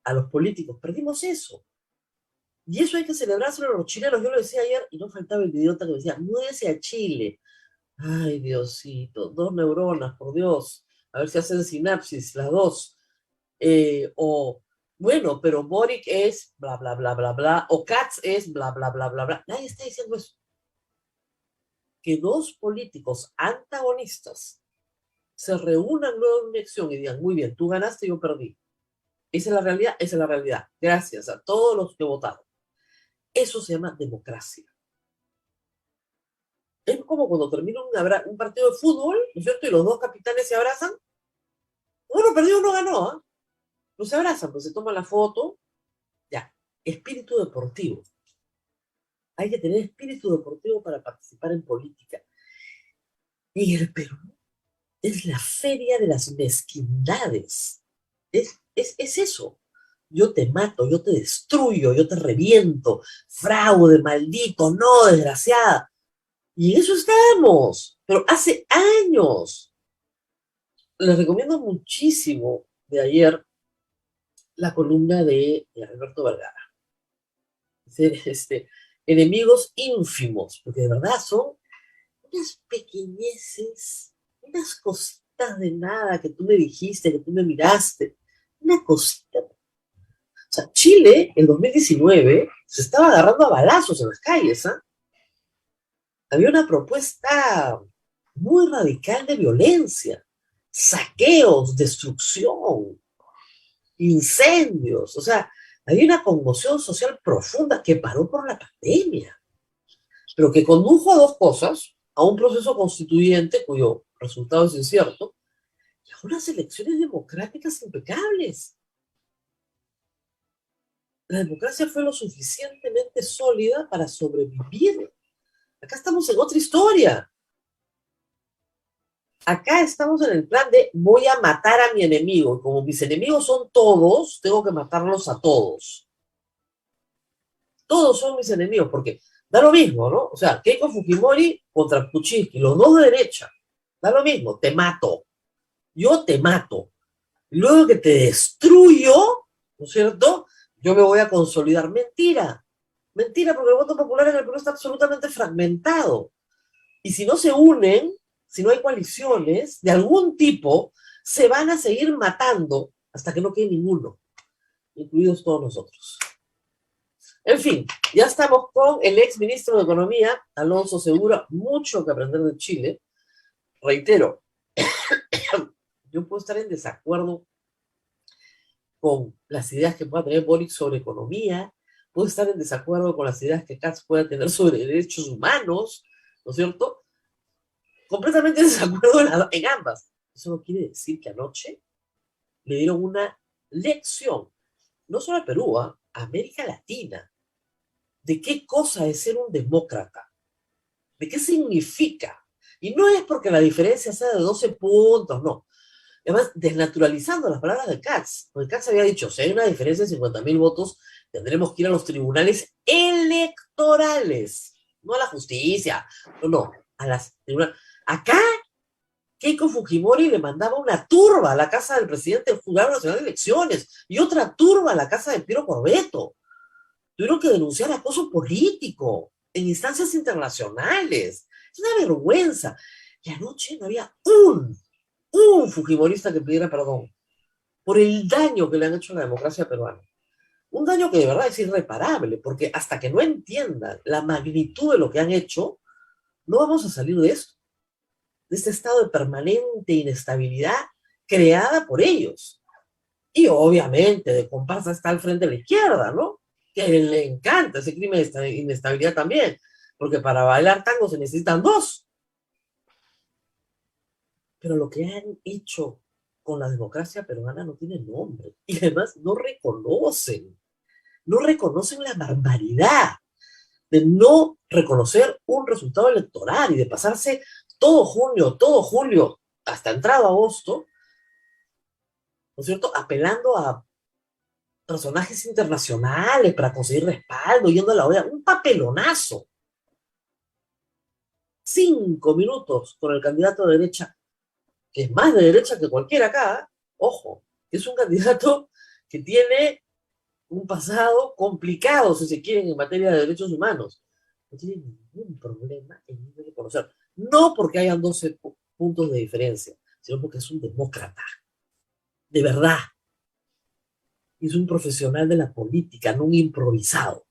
a los políticos. Perdimos eso. Y eso hay que celebrárselo a los chilenos. Yo lo decía ayer y no faltaba el idiota que decía, múdese a Chile. Ay, Diosito, 2 neuronas, por Dios. A ver si hacen sinapsis, las dos. O, bueno, pero Boric es bla, bla, bla, bla, bla. O Katz es bla, bla, bla, bla, bla. Nadie está diciendo eso. Que dos políticos antagonistas se reúnan luego en una elección y digan, muy bien, tú ganaste, yo perdí. Esa es la realidad, esa es la realidad. Gracias a todos los que votaron. Eso se llama democracia. Es como cuando termina un partido de fútbol, ¿no es cierto? Y los dos capitanes se abrazan. Uno perdió, uno ganó, ¿eh? No se abrazan, pues se toman la foto. Ya, espíritu deportivo. Hay que tener espíritu deportivo para participar en política. Y el Perú es la feria de las mezquindades. Es eso. Yo te mato, yo te destruyo, yo te reviento. Fraude, maldito, no, desgraciada. Y en eso estamos. Pero hace años. Les recomiendo muchísimo de ayer la columna de Alberto Vergara. Enemigos ínfimos, porque de verdad son unas pequeñeces, unas cositas de nada que tú me dijiste, que tú me miraste, una cosita. O sea, Chile en 2019 se estaba agarrando a balazos en las calles, ¿ah? Había una propuesta muy radical de violencia, saqueos, destrucción, incendios, o sea, había una conmoción social profunda que paró por la pandemia, pero que condujo a dos cosas, a un proceso constituyente cuyo resultado es incierto, y a unas elecciones democráticas impecables. La democracia fue lo suficientemente sólida para sobrevivir. Acá estamos en otra historia. Acá estamos en el plan de voy a matar a mi enemigo. Como mis enemigos son todos, tengo que matarlos a todos. Todos son mis enemigos, porque da lo mismo, ¿no? O sea, Keiko Fujimori contra Kuczynski, los dos de derecha. Da lo mismo, te mato. Yo te mato. Y luego que te destruyo, ¿no es cierto? Yo me voy a consolidar. Mentira. Mentira, porque el voto popular en el Perú está absolutamente fragmentado. Y si no se unen, si no hay coaliciones de algún tipo, se van a seguir matando hasta que no quede ninguno, incluidos todos nosotros. En fin, ya estamos con el ex ministro de Economía, Alonso Segura, mucho que aprender de Chile. Reitero, yo puedo estar en desacuerdo con las ideas que pueda tener Boric sobre economía, puedo estar en desacuerdo con las ideas que Katz pueda tener sobre derechos humanos, ¿no es cierto? Completamente en desacuerdo en ambas. Eso no quiere decir que anoche le dieron una lección, no solo a Perú, a América Latina, de qué cosa es ser un demócrata, de qué significa. Y no es porque la diferencia sea de 12 puntos, no. Además, desnaturalizando las palabras de Katz, porque Katz había dicho, si hay una diferencia de 50.000 votos, tendremos que ir a los tribunales electorales, no a la justicia, no, a las tribunales. Acá, Keiko Fujimori le mandaba una turba a la casa del presidente del Jurado Nacional de Elecciones y otra turba a la casa de Piero Corbeto. Tuvieron que denunciar acoso político en instancias internacionales. Es una vergüenza. Y anoche no había un fujimorista que pidiera perdón por el daño que le han hecho a la democracia peruana. Un daño que de verdad es irreparable, porque hasta que no entiendan la magnitud de lo que han hecho, no vamos a salir de esto, de este estado de permanente inestabilidad creada por ellos. Y obviamente de comparsa está al frente de la izquierda, ¿no? Que le encanta ese crimen de inestabilidad también, porque para bailar tango se necesitan dos. Pero lo que han hecho con la democracia peruana no tiene nombre. Y además no reconocen la barbaridad de no reconocer un resultado electoral y de pasarse todo junio, hasta entrado agosto, ¿no es cierto?, apelando a personajes internacionales para conseguir respaldo, yendo a la OEA, un papelonazo. 5 minutos con el candidato de derecha, que es más de derecha que cualquiera acá, ¿eh? Ojo, que es un candidato que tiene un pasado complicado, si se quieren, en materia de derechos humanos. No tiene ningún problema en reconocer. No porque hayan 12 puntos de diferencia, sino porque es un demócrata. De verdad. Es un profesional de la política, no un improvisado.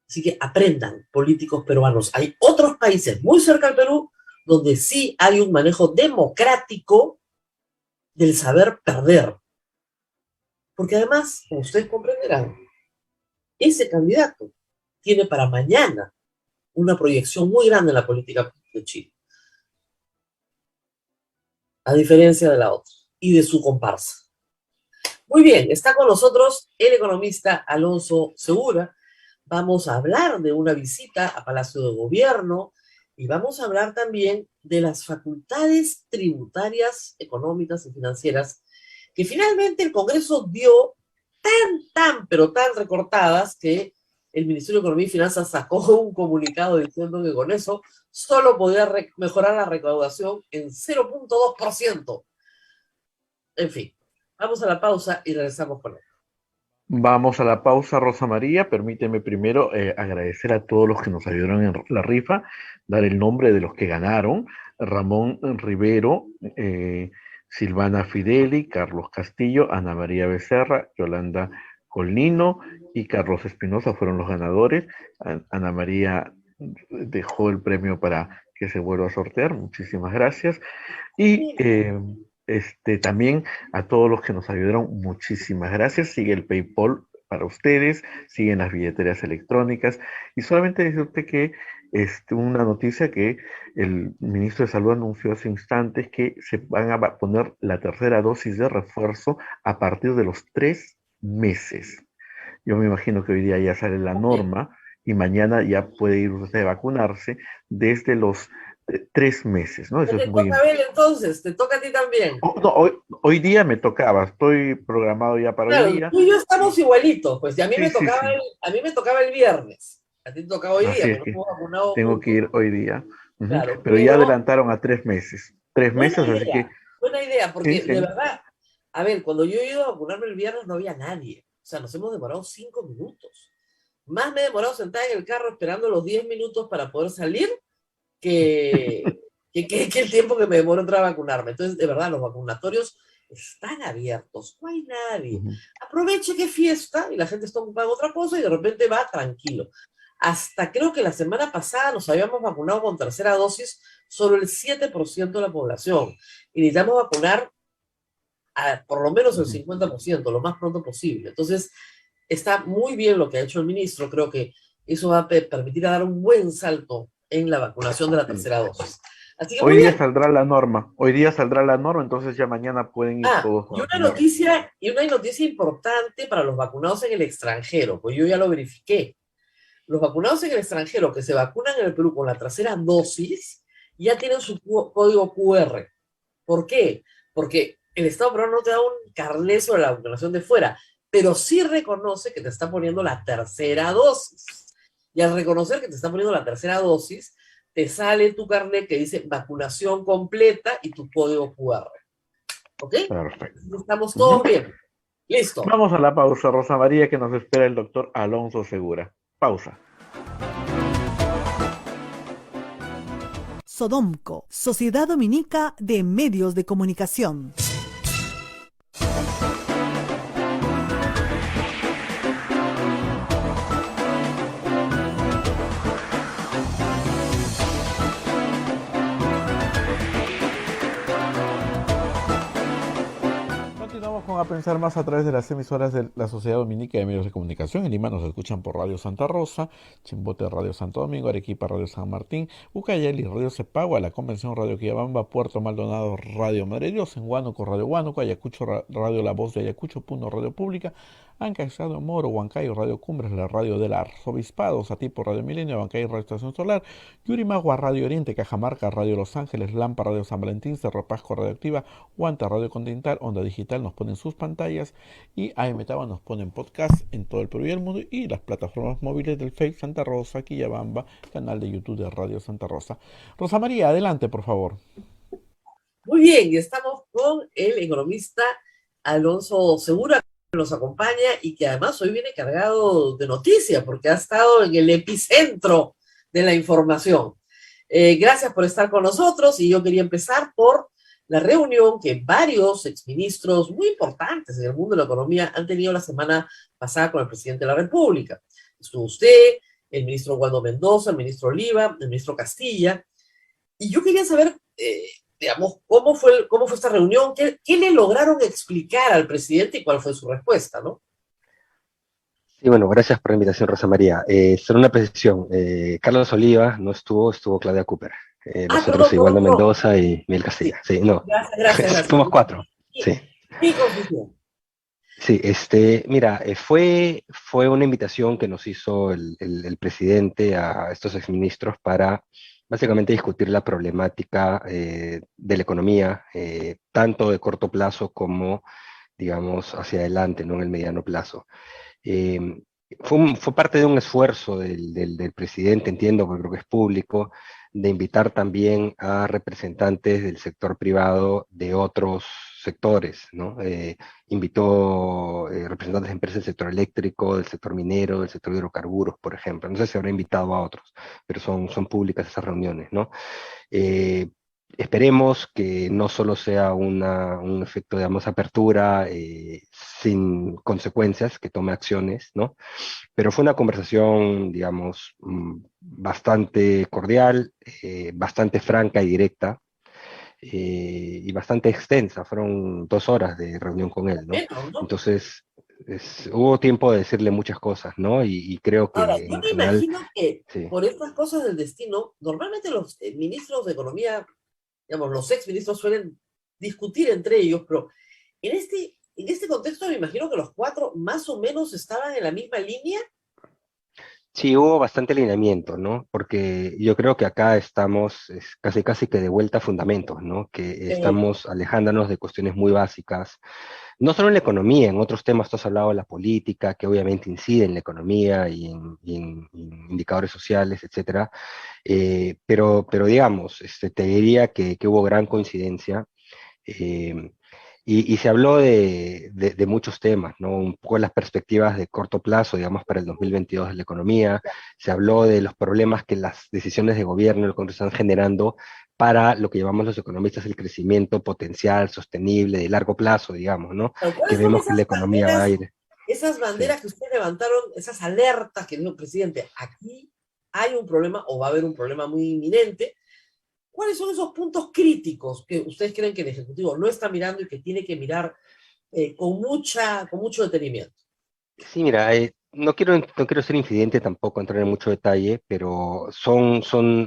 Así que aprendan, políticos peruanos. Hay otros países muy cerca al Perú donde sí hay un manejo democrático del saber perder. Porque además, como ustedes comprenderán, ese candidato tiene para mañana una proyección muy grande en la política de Chile, a diferencia de la otra y de su comparsa. Muy bien, está con nosotros el economista Alonso Segura. Vamos a hablar de una visita a Palacio de Gobierno y vamos a hablar también de las facultades tributarias, económicas y financieras que finalmente el Congreso dio pero tan recortadas que el Ministerio de Economía y Finanzas sacó un comunicado diciendo que con eso solo podía mejorar la recaudación en 0,2%. En fin, vamos a la pausa y regresamos con él. Vamos a la pausa, Rosa María. Permíteme primero agradecer a todos los que nos ayudaron en la rifa, dar el nombre de los que ganaron: Ramón Rivero, Silvana Fideli, Carlos Castillo, Ana María Becerra, Yolanda Colnino y Carlos Espinosa fueron los ganadores. Ana María dejó el premio para que se vuelva a sortear. Muchísimas gracias. Y también a todos los que nos ayudaron, muchísimas gracias. Sigue el PayPal para ustedes, siguen las billeteras electrónicas. Y solamente decirte que una noticia que el ministro de Salud anunció hace instantes, que se van a poner la tercera dosis de refuerzo a partir de los 3 meses. Yo me imagino que hoy día ya sale la norma y mañana ya puede ir usted a vacunarse desde los 3 meses, ¿no? Eso ¿Te es muy toca, Abel, entonces? ¿Te toca a ti también? No, hoy día me tocaba, estoy programado ya para Claro, hoy día. tú y yo estamos igualitos, pues, y a mí me Sí, tocaba, sí. a mí me tocaba el viernes. A ti te tocaba hoy Así día, es pero no que hemos vacunado tengo que juntos. ir hoy día. Claro, Pero ya pero adelantaron a 3 meses. 3 meses, así que buena idea, sí, porque de sí. verdad, a ver, cuando yo he ido a vacunarme el viernes no había nadie. O sea, nos hemos demorado 5 minutos. Más me he demorado sentada en el carro esperando los 10 minutos para poder salir que el tiempo que me demoro entrar a vacunarme. Entonces, de verdad, los vacunatorios están abiertos, no hay nadie. Aproveche que es fiesta y la gente está ocupada en otra cosa y de repente va tranquilo. Hasta creo que la semana pasada nos habíamos vacunado con tercera dosis solo el 7% de la población. Y necesitamos vacunar a por lo menos el 50%, lo más pronto posible. Entonces, está muy bien lo que ha hecho el ministro. Creo que eso va a permitir dar un buen salto en la vacunación de la tercera dosis. Así que muy Hoy día bien. saldrá la norma. Hoy día saldrá la norma, entonces ya mañana pueden ir todos a Y vacunarse. una noticia importante para los vacunados en el extranjero, pues yo ya lo verifiqué. Los vacunados en el extranjero que se vacunan en el Perú con la tercera dosis ya tienen su código QR. ¿Por qué? Porque el Estado peruano no te da un carnet sobre la vacunación de fuera, pero sí reconoce que te está poniendo la tercera dosis. Y al reconocer que te está poniendo la tercera dosis, te sale tu carnet que dice vacunación completa y tu código QR. ¿Ok? Perfecto. Estamos todos bien. Listo. Vamos a la pausa, Rosa María, que nos espera el doctor Alonso Segura. Pausa. Sodomco, Sociedad Dominica de Medios de Comunicación. A pensar más a través de las emisoras de la Sociedad Dominica de Medios de Comunicación. En Lima nos escuchan por Radio Santa Rosa, Chimbote Radio Santo Domingo, Arequipa Radio San Martín, Ucayali Radio Cepagua, La Convención Radio Quillabamba, Puerto Maldonado Radio Madre Dios, en Huánuco Radio Huánuco, Ayacucho Radio La Voz de Ayacucho, Puno Radio Pública, Ancaixado Moro, Huancayo, Radio Cumbres, la radio del Arzobispado, Satipo, Radio Milenio, Huancayo, Radio Estación Solar, Yurimagua, Radio Oriente, Cajamarca, Radio Los Ángeles, Lampa, Radio San Valentín, Cerro Pasco, Radioactiva, Huanta, Radio Continental, Onda Digital nos ponen sus pantallas y AM Taba nos ponen podcast en todo el Perú y el mundo y las plataformas móviles del Facebook Santa Rosa, Quillabamba, canal de YouTube de Radio Santa Rosa. Rosa María, adelante, por favor. Muy bien, estamos con el economista Alonso Segura, que nos acompaña y que además hoy viene cargado de noticias porque ha estado en el epicentro de la información. Gracias por estar con nosotros y yo quería empezar por la reunión que varios exministros muy importantes en el mundo de la economía han tenido la semana pasada con el presidente de la República. Estuvo usted, el ministro Waldo Mendoza, el ministro Oliva, el ministro Castilla, y yo quería saber, digamos, cómo fue esta reunión, qué le lograron explicar al presidente y cuál fue su respuesta, ¿no? Sí, bueno, gracias por la invitación, Rosa María. Solo una precisión, Carlos Oliva no estuvo Claudia Cooper. Nosotros Waldo Mendoza y Miguel Castilla. Sí, no. Gracias. Somos cuatro. Sí. Mi confusión. Sí, mira, fue una invitación que nos hizo el presidente a estos exministros para básicamente discutir la problemática de la economía, tanto de corto plazo como, digamos, hacia adelante, no en el mediano plazo. Fue parte de un esfuerzo del presidente, entiendo, porque creo que es público, de invitar también a representantes del sector privado de otros sectores, ¿no? Invitó representantes de empresas del sector eléctrico, del sector minero, del sector de hidrocarburos, por ejemplo. No sé si habrá invitado a otros, pero son públicas esas reuniones, ¿no? Esperemos que no solo sea un efecto, digamos, apertura sin consecuencias, que tome acciones, ¿no? Pero fue una conversación, digamos, bastante cordial, bastante franca y directa, y bastante extensa. Fueron 2 horas de reunión con él, ¿no? Entonces, hubo tiempo de decirle muchas cosas, ¿no? Y creo que ahora, yo me imagino que sí, por estas cosas del destino, normalmente los ministros de Economía, digamos, los exministros suelen discutir entre ellos, pero en este contexto me imagino que los cuatro más o menos estaban en la misma línea. sí, hubo bastante alineamiento, ¿no? Porque yo creo que acá estamos casi que de vuelta a fundamentos, ¿no? Que estamos alejándonos de cuestiones muy básicas, no solo en la economía, en otros temas tú has hablado de la política, que obviamente incide en la economía y en indicadores sociales, etcétera. Pero digamos, te diría que hubo gran coincidencia. Y se habló de muchos temas, ¿no? Un poco las perspectivas de corto plazo, digamos, para el 2022 de la economía. Se habló de los problemas que las decisiones de gobierno y el Congreso están generando para lo que llamamos los economistas el crecimiento potencial, sostenible, de largo plazo, digamos, ¿no? Que vemos que la economía va a ir. Esas banderas sí, que ustedes levantaron, esas alertas que dijo el presidente, aquí hay un problema o va a haber un problema muy inminente. ¿Cuáles son esos puntos críticos que ustedes creen que el Ejecutivo no está mirando y que tiene que mirar con mucho detenimiento? Sí, mira, no quiero ser infidente tampoco, entrar en mucho detalle, pero son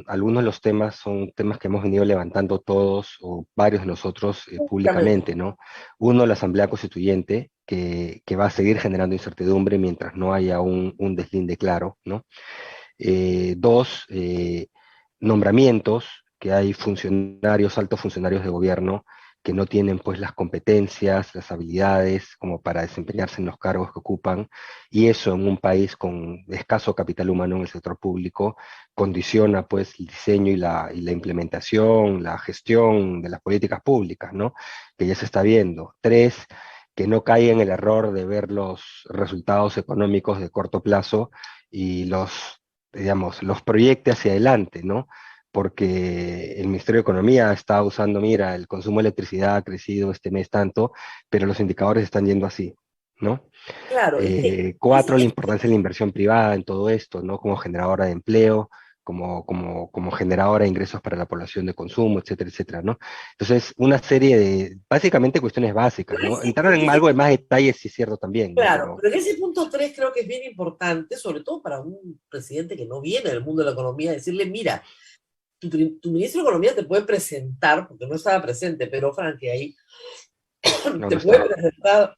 algunos de los temas, son temas que hemos venido levantando todos o varios de nosotros públicamente, ¿no? Uno, la Asamblea Constituyente, que va a seguir generando incertidumbre mientras no haya un deslinde claro, ¿no? Dos, nombramientos, que hay funcionarios, altos funcionarios de gobierno, que no tienen pues las competencias, las habilidades como para desempeñarse en los cargos que ocupan, y eso en un país con escaso capital humano en el sector público condiciona pues el diseño y la implementación, la gestión de las políticas públicas, ¿no? Que ya se está viendo. Tres, que no caiga en el error de ver los resultados económicos de corto plazo y los proyecte hacia adelante, ¿no? Porque el Ministerio de Economía está usando, mira, el consumo de electricidad ha crecido este mes tanto, pero los indicadores están yendo así, ¿no? Claro. Cuatro, la importancia de la inversión privada en todo esto, ¿no? Como generadora de empleo, como generadora de ingresos para la población de consumo, etcétera, etcétera, ¿no? Entonces, una serie de, básicamente, cuestiones básicas, ¿no? Entrar en algo de más detalles, sí es cierto también, ¿no? Claro, pero en ese punto 3 creo que es bien importante, sobre todo para un presidente que no viene del mundo de la economía, decirle, mira, tu ministro de Economía te puede presentar, porque no estaba presente, pero Frankie ahí, te puede presentar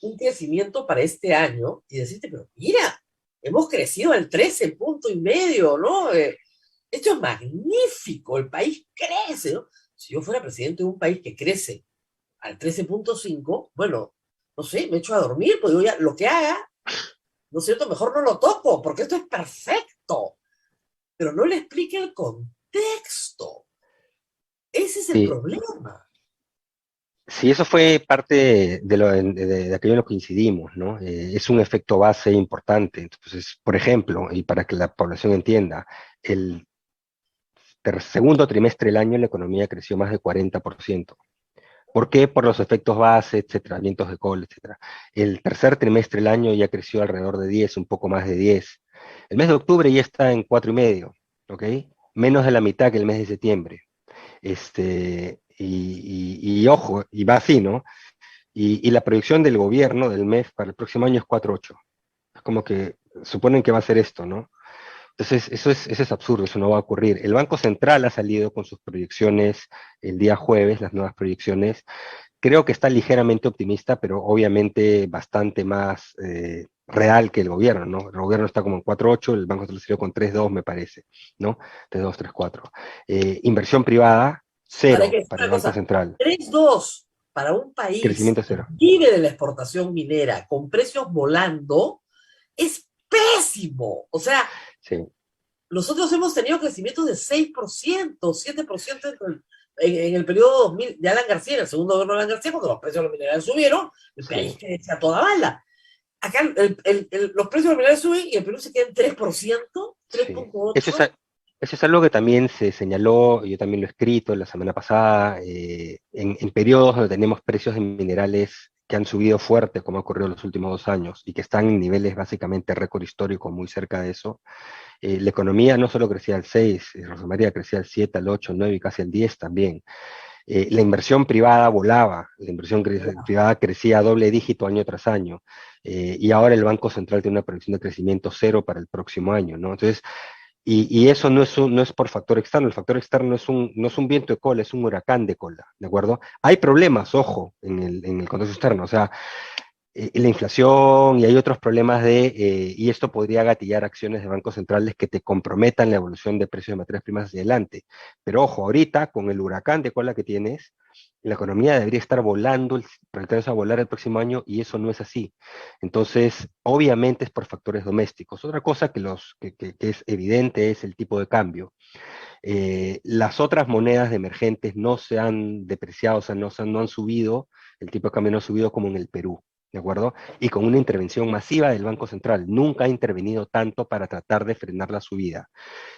un crecimiento para este año y decirte, pero mira, hemos crecido al 13,5 puntos, ¿no? Esto es magnífico, el país crece, ¿no? Si yo fuera presidente de un país que crece al 13,5, bueno, no sé, me echo a dormir, pues digo ya, lo que haga, ¿no es cierto? Mejor no lo toco, porque esto es perfecto. Pero no le explique el contexto. Ese es el Sí, problema. sí, eso fue parte de aquello en lo que incidimos, ¿no? Es un efecto base importante. Entonces, por ejemplo, y para que la población entienda, el segundo trimestre del año la economía creció más de 40%. ¿Por qué? Por los efectos base, etcétera, vientos de cola, etcétera. El tercer trimestre del año ya creció alrededor de 10, un poco más de 10. El mes de octubre ya está en 4,5, ¿ok? Menos de la mitad que el mes de septiembre. Y ojo, y va así, ¿no? Y la proyección del gobierno del MEF para el próximo año es 4,8. Es como que suponen que va a ser esto, ¿no? Entonces, eso es absurdo, eso no va a ocurrir. El Banco Central ha salido con sus proyecciones el día jueves, las nuevas proyecciones. Creo que está ligeramente optimista, pero obviamente bastante más real que el gobierno, ¿no? El gobierno está como en 4,8, el Banco Central salió con 3,2, me parece, ¿no? 3,2, 3,4. Inversión privada, Ahora hay que cero decir para una el Banco cosa, Central. 3,2 para un país Crecimiento que cero. vive de la exportación minera con precios volando es pésimo. O sea, Sí, nosotros hemos tenido crecimientos de 6%, 7% en el periodo 2000 de Alan García, en el segundo gobierno de Alan García, cuando los precios de los minerales subieron, el país sí, crece a toda bala. Acá los precios de los minerales suben y el Perú se queda en 3%, sí. Eso 3,8%. eso es algo que también se señaló, yo también lo he escrito la semana pasada, en periodos donde tenemos precios de minerales que han subido fuerte, como ha ocurrido en los últimos 2 años, y que están en niveles básicamente récord histórico, muy cerca de eso. La economía no solo crecía al 6, Rosa María, crecía al 7, al 8, al 9 y casi al 10 también. La inversión privada volaba, la inversión privada crecía a doble dígito año tras año, y ahora el Banco Central tiene una proyección de crecimiento cero para el próximo año, ¿no? Entonces, y eso no es por factor externo, el factor externo no es un viento de cola, es un huracán de cola, ¿de acuerdo? Hay problemas, ojo, en el contexto externo, o sea, la inflación y hay otros problemas y esto podría gatillar acciones de bancos centrales que te comprometan la evolución de precios de materias primas hacia adelante. Pero ojo, ahorita con el huracán de cola que tienes, la economía debería estar volando, proyectándose a volar el próximo año y eso no es así. Entonces, obviamente es por factores domésticos. Otra cosa que es evidente es el tipo de cambio. Las otras monedas de emergentes no se han depreciado, o sea, no han subido, el tipo de cambio no ha subido como en el Perú. ¿De acuerdo? Y con una intervención masiva del Banco Central. Nunca ha intervenido tanto para tratar de frenar la subida.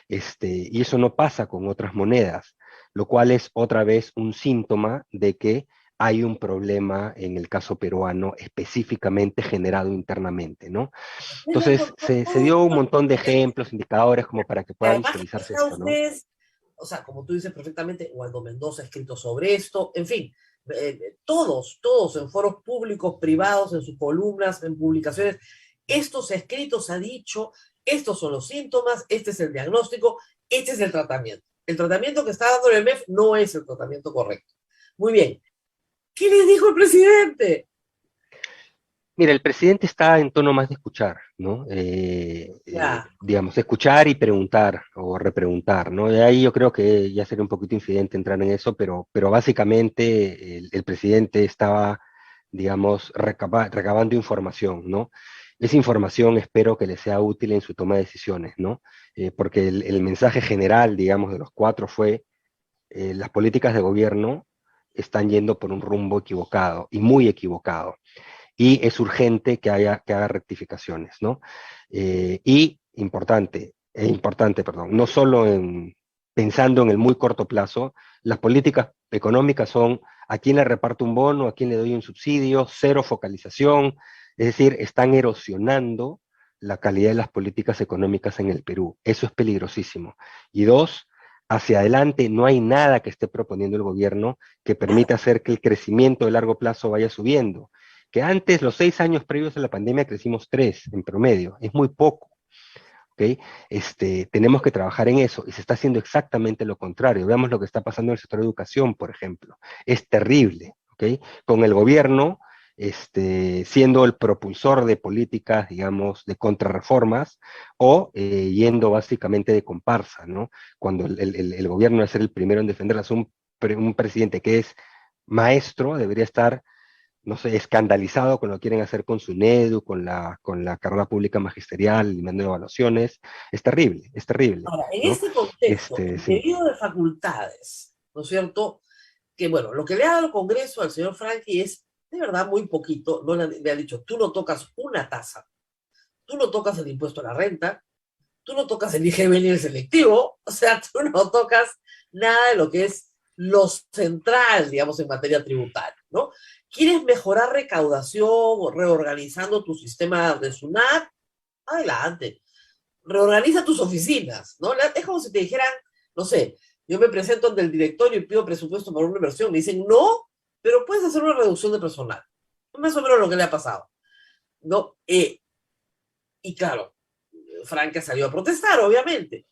Y eso no pasa con otras monedas, lo cual es otra vez un síntoma de que hay un problema en el caso peruano específicamente generado internamente, ¿no? Ustedes van Entonces, con se todo dio un esto. montón de ejemplos, indicadores como para que pueda Además, visualizarse quizá esto, ¿no? ustedes, o sea, como tú dices perfectamente, Waldo Mendoza ha escrito sobre esto, en fin, todos en foros públicos, privados, en sus columnas, en publicaciones, esto se ha escrito, se ha dicho, estos son los síntomas, este es el diagnóstico, este es el tratamiento. El tratamiento que está dando el MEF no es el tratamiento correcto. Muy bien. ¿Qué les dijo el presidente? Mira, el presidente está en tono más de escuchar, ¿no? Ya, Digamos, escuchar y preguntar o repreguntar, ¿no? De ahí yo creo que ya sería un poquito infidente entrar en eso, pero básicamente el presidente estaba, digamos, recabando información, ¿no? Esa información espero que le sea útil en su toma de decisiones, ¿no? Porque el mensaje general, digamos, de los cuatro fue, las políticas de gobierno están yendo por un rumbo equivocado y muy equivocado y es urgente que haga rectificaciones, ¿no? Importante, perdón, no solo pensando en el muy corto plazo, las políticas económicas son a quién le reparto un bono, a quién le doy un subsidio, cero focalización, es decir, están erosionando la calidad de las políticas económicas en el Perú. Eso es peligrosísimo. Y dos, hacia adelante no hay nada que esté proponiendo el gobierno que permita hacer que el crecimiento de largo plazo vaya subiendo, que antes, los 6 años previos a la pandemia, crecimos 3 en promedio, es muy poco, ¿ok? Tenemos que trabajar en eso, y se está haciendo exactamente lo contrario. Veamos lo que está pasando en el sector de educación, por ejemplo. Es terrible, ¿ok? Con el gobierno siendo el propulsor de políticas, digamos, de contrarreformas, o yendo básicamente de comparsa, ¿no? Cuando el gobierno debe ser el primero en defenderlas, un presidente que es maestro debería estar, no sé, escandalizado con lo que quieren hacer con su NEDU, con la carrera pública magisterial, eliminando evaluaciones. Es terrible, Ahora, en ¿no? este contexto, Sí. impedido de facultades, ¿no es cierto? Que bueno, lo que le ha dado el Congreso al señor Franchi es de verdad muy poquito. No le ha dicho, tú no tocas una tasa, tú no tocas el impuesto a la renta, tú no tocas el IGB ni el selectivo, o sea, tú no tocas nada de lo que es lo central, digamos, en materia tributaria, ¿no? ¿Quieres mejorar recaudación o reorganizando tu sistema de SUNAT? Adelante. Reorganiza tus oficinas, ¿no? Es como si te dijeran, no sé, yo me presento ante el directorio y pido presupuesto para una inversión, me dicen, no, pero puedes hacer una reducción de personal. Más o menos lo que le ha pasado, ¿no? Y claro, Franca salió a protestar, obviamente,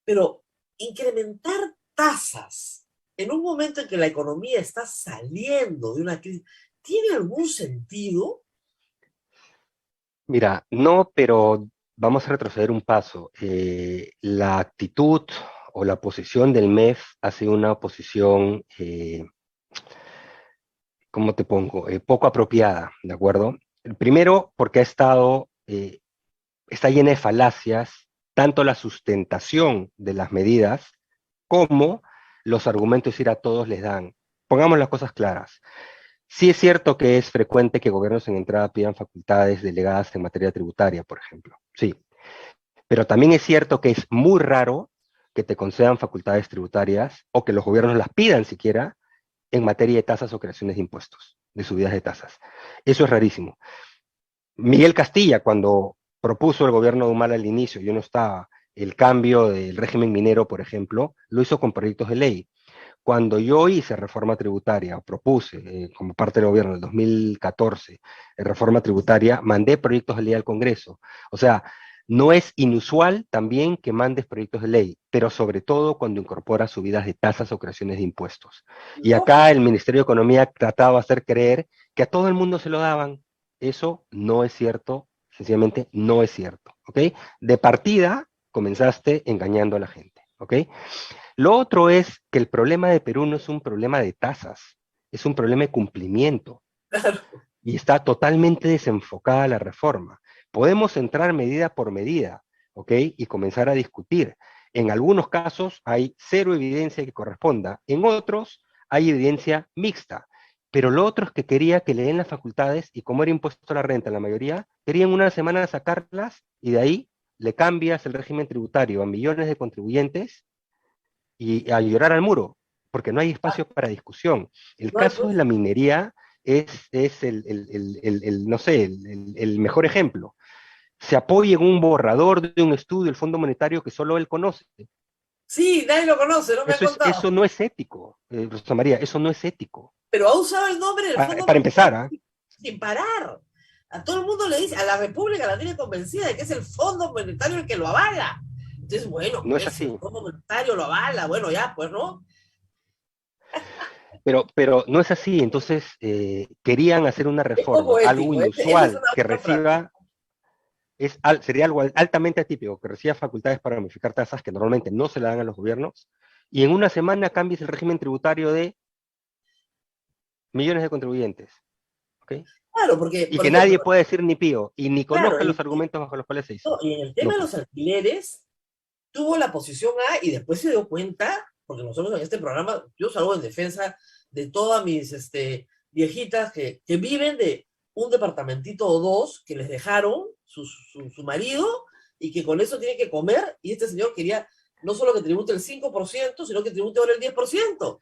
pero incrementar tasas en un momento en que la economía está saliendo de una crisis, ¿tiene algún sentido? Mira, no, pero vamos a retroceder un paso. La actitud o la posición del MEF ha sido una posición, ¿cómo te pongo? Poco apropiada, ¿de acuerdo? Primero, porque está llena de falacias, tanto la sustentación de las medidas como los argumentos ir a todos les dan. Pongamos las cosas claras. Sí es cierto que es frecuente que gobiernos en entrada pidan facultades delegadas en materia tributaria, por ejemplo. Sí, pero también es cierto que es muy raro que te concedan facultades tributarias o que los gobiernos las pidan siquiera en materia de tasas o creaciones de impuestos, de subidas de tasas. Eso es rarísimo. Miguel Castilla, cuando propuso el gobierno de Humala al inicio, yo no estaba, el cambio del régimen minero, por ejemplo, lo hizo con proyectos de ley. Cuando yo hice reforma tributaria, o propuse como parte del gobierno en el 2014 reforma tributaria, mandé proyectos de ley al Congreso. O sea, no es inusual también que mandes proyectos de ley, pero sobre todo cuando incorpora subidas de tasas o creaciones de impuestos. Y acá el Lógico. Ministerio de Economía trataba de hacer creer que a todo el mundo se lo daban. Eso no es cierto, sencillamente no es cierto. ¿Ok? De partida comenzaste engañando a la gente. ¿Ok? Lo otro es que el problema de Perú no es un problema de tasas, es un problema de cumplimiento y está totalmente desenfocada la reforma. Podemos entrar medida por medida, ¿ok? Y comenzar a discutir. En algunos casos hay cero evidencia que corresponda, en otros hay evidencia mixta. Pero lo otro es que quería que le den las facultades y como era impuesto a la renta en la mayoría, querían una semana sacarlas y de ahí le cambias el régimen tributario a millones de contribuyentes y a llorar al muro, porque no hay espacio para discusión. El No hay, caso de pues, la minería es no sé, el mejor ejemplo. Se apoya en un borrador de un estudio del Fondo Monetario que solo él conoce. sí, nadie lo conoce, no me ha Eso contado. no es ético, Rosa María, eso no es ético. Pero ha usado el nombre del Fondo Para empezar, Monetario ¿ah? sin parar. A todo el mundo le dice, a la República la tiene convencida de que es el Fondo Monetario el que lo avala. Entonces, bueno, No es pues si el así. Fondo Monetario lo avala, bueno, ya, pues no. Pero no es así, entonces querían hacer una Es poco reforma, algo ético, esa es inusual, una que buena frase. reciba sería algo altamente atípico, que reciba facultades para modificar tasas que normalmente no se le dan a los gobiernos, y en una semana cambies el régimen tributario de millones de contribuyentes, ¿ok? Claro, porque, Y por que ejemplo, nadie puede decir ni pío, y ni claro, conozca los argumentos bajo los cuales se no, hizo. y en el No, tema de los pues. alquileres, tuvo la posición A y después se dio cuenta, porque nosotros en este programa, yo salgo en defensa de todas mis viejitas que viven de un departamentito o dos que les dejaron su marido y que con eso tienen que comer, y este señor quería no solo que tribute el 5%, sino que tribute ahora el 10%.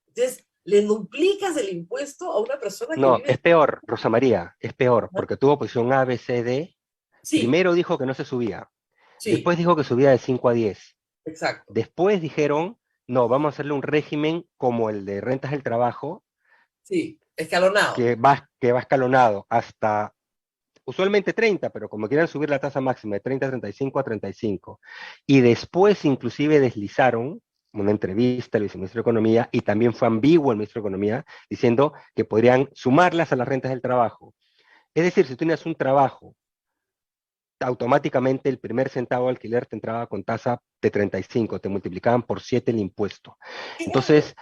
Entonces, le duplicas el impuesto a una persona que No, vive... es peor, Rosa María, es peor, porque tuvo posición A, B, C, D. Sí, Primero dijo que no se subía, sí, después dijo que subía de 5 a 10. exacto. Después dijeron, no, vamos a hacerle un régimen como el de rentas del trabajo, Sí, escalonado. que va escalonado hasta usualmente 30, pero como quieran subir la tasa máxima de 30 a 35 a 35. Y después inclusive deslizaron una entrevista al viceministro de Economía, y también fue ambiguo el ministro de Economía, diciendo que podrían sumarlas a las rentas del trabajo. Es decir, si tú tienes un trabajo, automáticamente el primer centavo de alquiler te entraba con tasa de 35, te multiplicaban por 7 el impuesto. Entonces,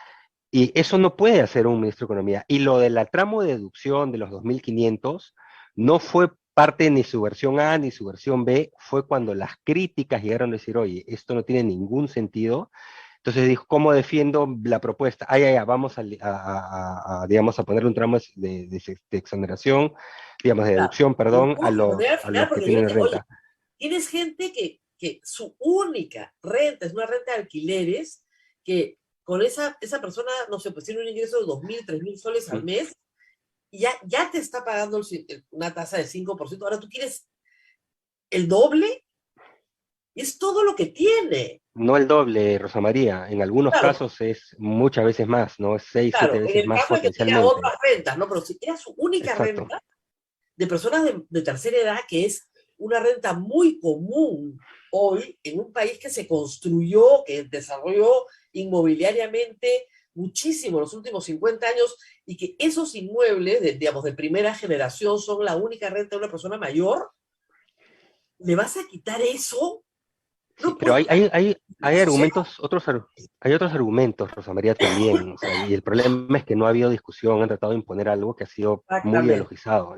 y eso no puede hacer un ministro de Economía. Y lo de la tramo de deducción de los 2.500 no fue parte ni su versión A ni su versión B, fue cuando las críticas llegaron a decir, oye, esto no tiene ningún sentido. Entonces dijo, ¿cómo defiendo la propuesta? Vamos digamos, a ponerle un tramo de exoneración, digamos, de Claro, deducción, lo perdón, puedo defender al a final los que porque tienen oye, renta. tienes gente que su única renta es una renta de alquileres, que con esa persona, no sé, pues tiene un ingreso de 2.000, 3.000 soles al mes, y ya te está pagando una tasa de 5%, ahora tú quieres el doble, y es todo lo que tiene. No el doble, Rosa María, en algunos Claro, casos es muchas veces más, ¿no? Es 6, 7 claro, en veces el más caso de que tenga potencialmente. otras rentas, ¿no? Pero si era su única Exacto. renta, de personas de tercera edad, que es una renta muy común hoy en un país que se construyó, que desarrolló inmobiliariamente muchísimo en los últimos 50 años, y que esos inmuebles, digamos, de primera generación, son la única renta de una persona mayor. ¿Le vas a quitar eso? Sí, No pero puedes. hay Eso sea, argumentos, hay otros argumentos, Rosa María, también, o sea, y el problema es que no ha habido discusión, han tratado de imponer algo que ha sido muy exactamente. ideologizado.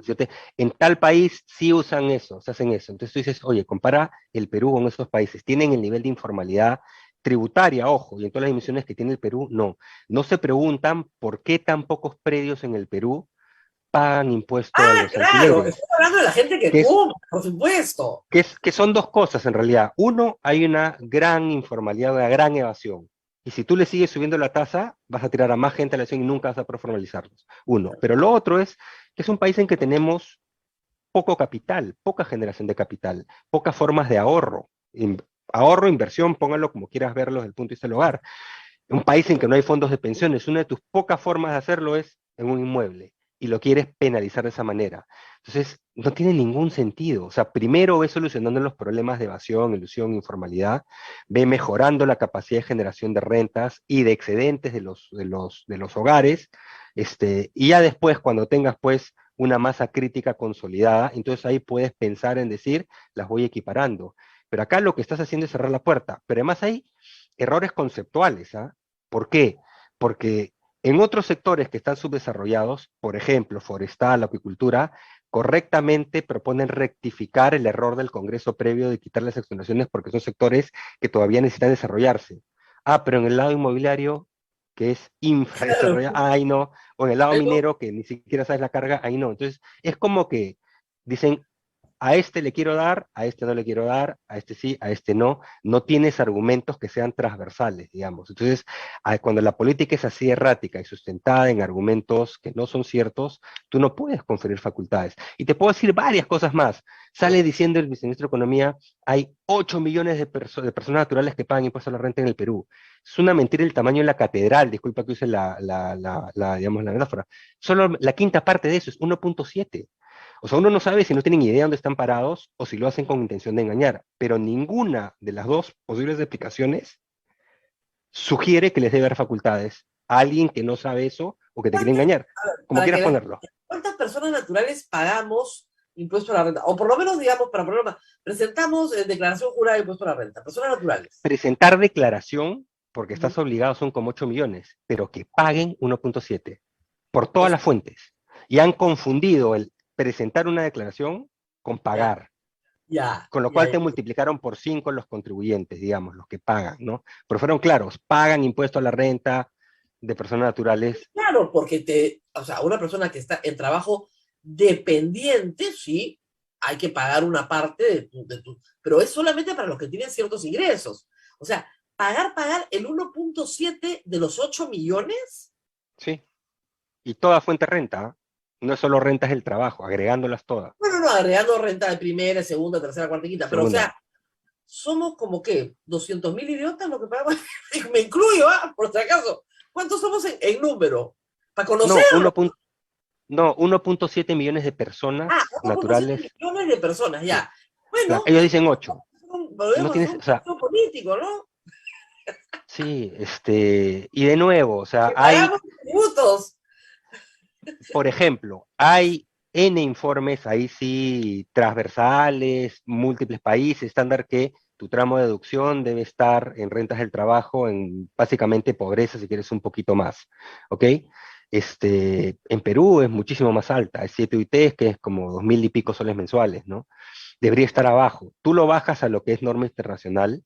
En tal país sí usan eso, se hacen eso. Entonces tú dices, oye, compara el Perú con estos países, tienen el nivel de informalidad tributaria, ojo, y en todas las emisiones que tiene el Perú, no. No se preguntan por qué tan pocos predios en el Perú pagan impuesto a Ah, los claro, alquileres, estoy hablando de la gente que que es compra, por supuesto. que son dos cosas en realidad. Uno, hay una gran informalidad, una gran evasión. Y si tú le sigues subiendo la tasa, vas a tirar a más gente a la evasión y nunca vas a poder formalizarlos. Uno. Pero lo otro es que es un país en que tenemos poco capital, poca generación de capital, pocas formas de ahorro. Ahorro, inversión, pónganlo como quieras verlo desde el punto de vista del hogar. Un país en que no hay fondos de pensiones, una de tus pocas formas de hacerlo es en un inmueble y lo quieres penalizar de esa manera. Entonces, no tiene ningún sentido. O sea, primero ve solucionando los problemas de evasión, ilusión, informalidad, ve mejorando la capacidad de generación de rentas y de excedentes de los hogares, y ya después, cuando tengas pues una masa crítica consolidada, entonces ahí puedes pensar en decir, las voy equiparando. Pero acá lo que estás haciendo es cerrar la puerta. Pero además hay errores conceptuales, ¿ah? ¿Por qué? Porque en otros sectores que están subdesarrollados, por ejemplo, forestal, acuicultura, correctamente proponen rectificar el error del Congreso previo de quitar las exoneraciones porque son sectores que todavía necesitan desarrollarse. Ah, pero en el lado inmobiliario, que es Claro, infradesarrollado, ahí no. O en el lado ahí no. minero, que ni siquiera sabes la carga, ahí no. Entonces, es como que dicen, a este le quiero dar, a este no le quiero dar, a este sí, a este no. No tienes argumentos que sean transversales, digamos. Entonces, cuando la política es así errática y sustentada en argumentos que no son ciertos, tú no puedes conferir facultades. Y te puedo decir varias cosas más. Sale diciendo el viceministro de Economía, hay 8 millones de personas naturales que pagan impuestos a la renta en el Perú. Es una mentira el tamaño de la catedral, disculpa que use digamos, la metáfora. Solo la quinta parte de eso es 1.7. O sea, uno no sabe si no tienen idea dónde están parados o si lo hacen con intención de engañar, pero ninguna de las dos posibles explicaciones sugiere que les debe dar facultades a alguien que no sabe eso o que te quiere ¿Cuántas, engañar, a ver, como para que quieras ponerlo. cuántas personas naturales pagamos impuesto a la renta? O por lo menos, digamos, para ponerlo más, presentamos declaración jurada de impuesto a la renta. Personas naturales. Presentar declaración, porque Ujú. estás obligado, son como 8 millones, pero que paguen 1.7 por O todas sea, las fuentes. Y han confundido el presentar una declaración con ya, pagar. ya, Con lo ya, cual ya. te multiplicaron por 5 los contribuyentes, digamos, los que pagan, ¿no? Pero fueron claros, pagan impuesto a la renta de personas naturales. Claro, porque o sea, una persona que está en trabajo dependiente, sí, hay que pagar una parte pero es solamente para los que tienen ciertos ingresos. O sea, pagar el 1.7 de los 8 millones. Sí, y toda fuente renta, ¿eh? No es solo rentas del trabajo, agregándolas todas. Bueno, no, agregando renta de primera, segunda, tercera, cuarta y quinta, pero o Segunda, sea, somos como que 200.000 idiotas lo que pagamos. Me incluyo, ¿ah? Por si acaso. ¿Cuántos somos en número? Para conocer. no, 1.7 millones de Ah, personas 1.7 naturales. millones de personas, Sí, ya. claro, Bueno, ellos dicen 8. No podemos hacer tienes, un o sea, partido político, ¿no? Sí, y de nuevo, o sea, Que pagamos tributos. por ejemplo, hay N informes, ahí sí, transversales, múltiples países, estándar que tu tramo de deducción debe estar en rentas del trabajo, en básicamente pobreza, si quieres un poquito más, ¿ok? En Perú es muchísimo más alta, es 7 UITs, que es como 2.000 y pico soles mensuales, ¿no? Debería estar abajo. Tú lo bajas a lo que es norma internacional,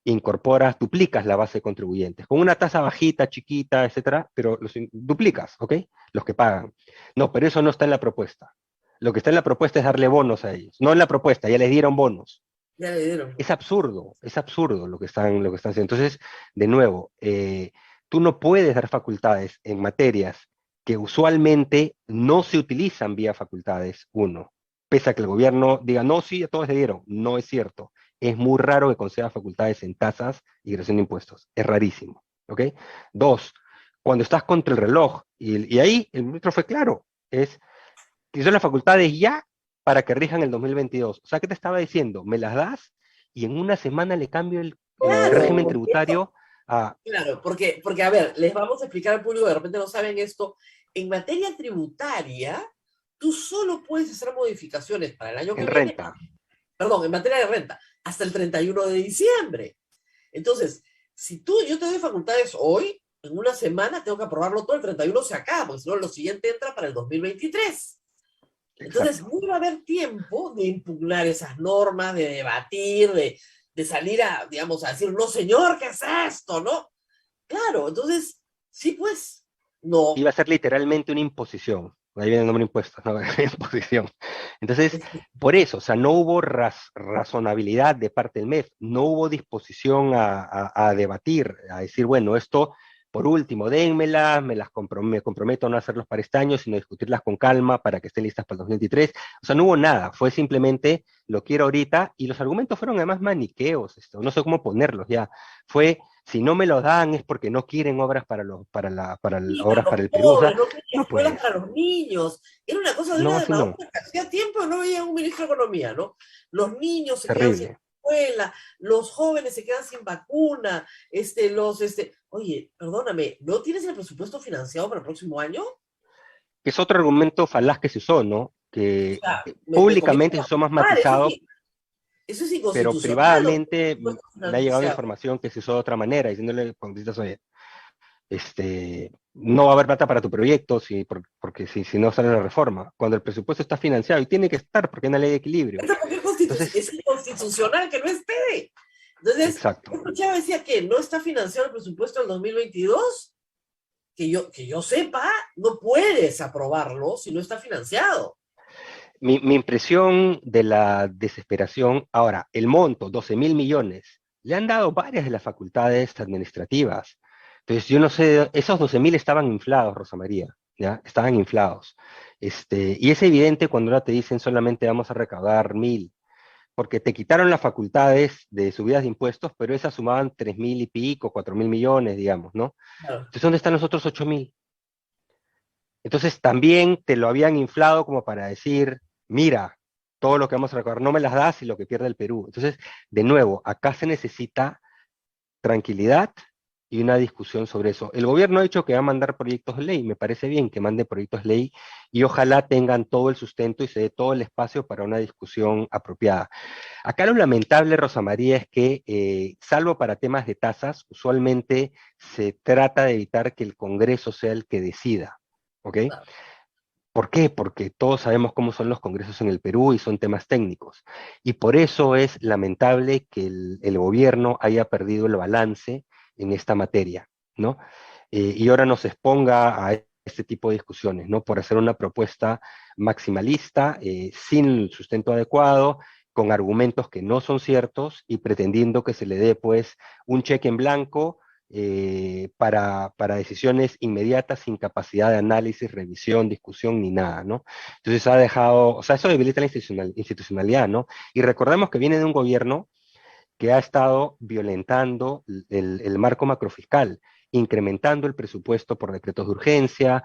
incorporas, duplicas la base de contribuyentes, con una tasa bajita, chiquita, etcétera, pero duplicas, ¿ok? Los que pagan. No, pero eso no está en la propuesta. Lo que está en la propuesta es darle bonos a ellos. No en la propuesta, ya les dieron bonos. Ya le dieron. Es absurdo lo que están haciendo. Entonces, de nuevo, tú no puedes dar facultades en materias que usualmente no se utilizan vía facultades, uno. Pese a que el gobierno diga, no, sí, a todos le dieron. No es cierto. Es muy raro que conceda facultades en tasas y creación de impuestos. Es rarísimo. ¿Ok? Dos, cuando estás contra el reloj, y ahí el ministro fue claro, es que son las facultades ya para que rijan el 2022. O sea, ¿qué te estaba diciendo? Me las das y en una semana le cambio el Claro, régimen tributario a... claro, porque, a ver, les vamos a explicar al público, de repente no saben esto. En materia tributaria, tú solo puedes hacer modificaciones para el año que en viene, renta. perdón, en materia de renta, hasta el 31 de diciembre. Entonces, si yo te doy facultades hoy, en una semana tengo que aprobarlo todo, el 31 se acaba, porque si no, lo siguiente entra para el 2023. Entonces, Exacto. no va a haber tiempo de impugnar esas normas, de debatir, de salir a, digamos, a decir, no, señor, ¿qué es esto? ¿No? Claro, entonces, sí, pues, no. Iba a ser literalmente una imposición. Ahí viene el nombre impuesto, ¿no? Imposición. Entonces, por eso, o sea, no hubo razonabilidad de parte del MEF, no hubo disposición a debatir, a decir, bueno, esto, por último, dénmelas, me comprometo a no hacerlos para este año, sino discutirlas con calma para que estén listas para el 2023. O sea, no hubo nada, fue simplemente, lo quiero ahorita, y los argumentos fueron además maniqueos, no sé cómo ponerlos ya. Fue, si no me lo dan es porque no quieren obras Sí, para obras los para el Perú. O sea, pobres, no quería no escuelas pues, para los niños. Era una cosa de no, una así no, demagogia. Hacía tiempo que no veía un ministro de Economía, ¿no? Los niños se quedan sin terrible. escuela, los jóvenes se quedan sin vacuna, oye, perdóname, ¿no tienes el presupuesto financiado para el próximo año? Que es otro argumento falaz que se usó, ¿no? O Que sea, me comienza públicamente se a usó más preocupar, matizado, eso es pero inconstitucional, los privadamente presupuestos me ha llegado financiados. información que se usó de otra manera, diciéndole, congresistas, oye, no va a haber plata para tu proyecto porque si no sale la reforma, cuando el presupuesto está financiado y tiene que estar porque hay una ley de equilibrio. Entonces, Es inconstitucional que no esté. Entonces, exacto. yo escuchaba, decía que no está financiado el presupuesto del 2022, que yo sepa, no puedes aprobarlo si no está financiado. Mi impresión de la desesperación, ahora, el monto, 12.000 millones, le han dado varias de las facultades administrativas. Entonces, yo no sé, esos 12.000 estaban inflados, Rosa María, ¿ya? Estaban inflados. Y es evidente cuando ahora te dicen solamente vamos a recaudar 1.000, porque te quitaron las facultades de subidas de impuestos, pero esas sumaban 3.000 y pico, 4.000 millones, digamos, ¿no? Claro. Entonces, ¿dónde están los otros 8.000? Entonces también te lo habían inflado como para decir, mira, todo lo que vamos a recordar, no me las das y lo que pierde el Perú. Entonces, de nuevo, acá se necesita tranquilidad y una discusión sobre eso. El gobierno ha dicho que va a mandar proyectos de ley, me parece bien que mande proyectos de ley y ojalá tengan todo el sustento y se dé todo el espacio para una discusión apropiada. Acá lo lamentable, Rosa María, es que, salvo para temas de tasas, usualmente se trata de evitar que el Congreso sea el que decida. ¿Ok? ¿Por qué? Porque todos sabemos cómo son los congresos en el Perú y son temas técnicos. Y por eso es lamentable que el gobierno haya perdido el balance en esta materia, ¿no? Y ahora nos exponga a este tipo de discusiones, ¿no? Por hacer una propuesta maximalista, sin el sustento adecuado, con argumentos que no son ciertos y pretendiendo que se le dé, pues, un cheque en blanco para decisiones inmediatas sin capacidad de análisis, revisión, discusión ni nada, ¿no? Entonces ha dejado, o sea, eso debilita la institucionalidad, ¿no? Y recordemos que viene de un gobierno que ha estado violentando el marco macrofiscal, incrementando el presupuesto por decretos de urgencia,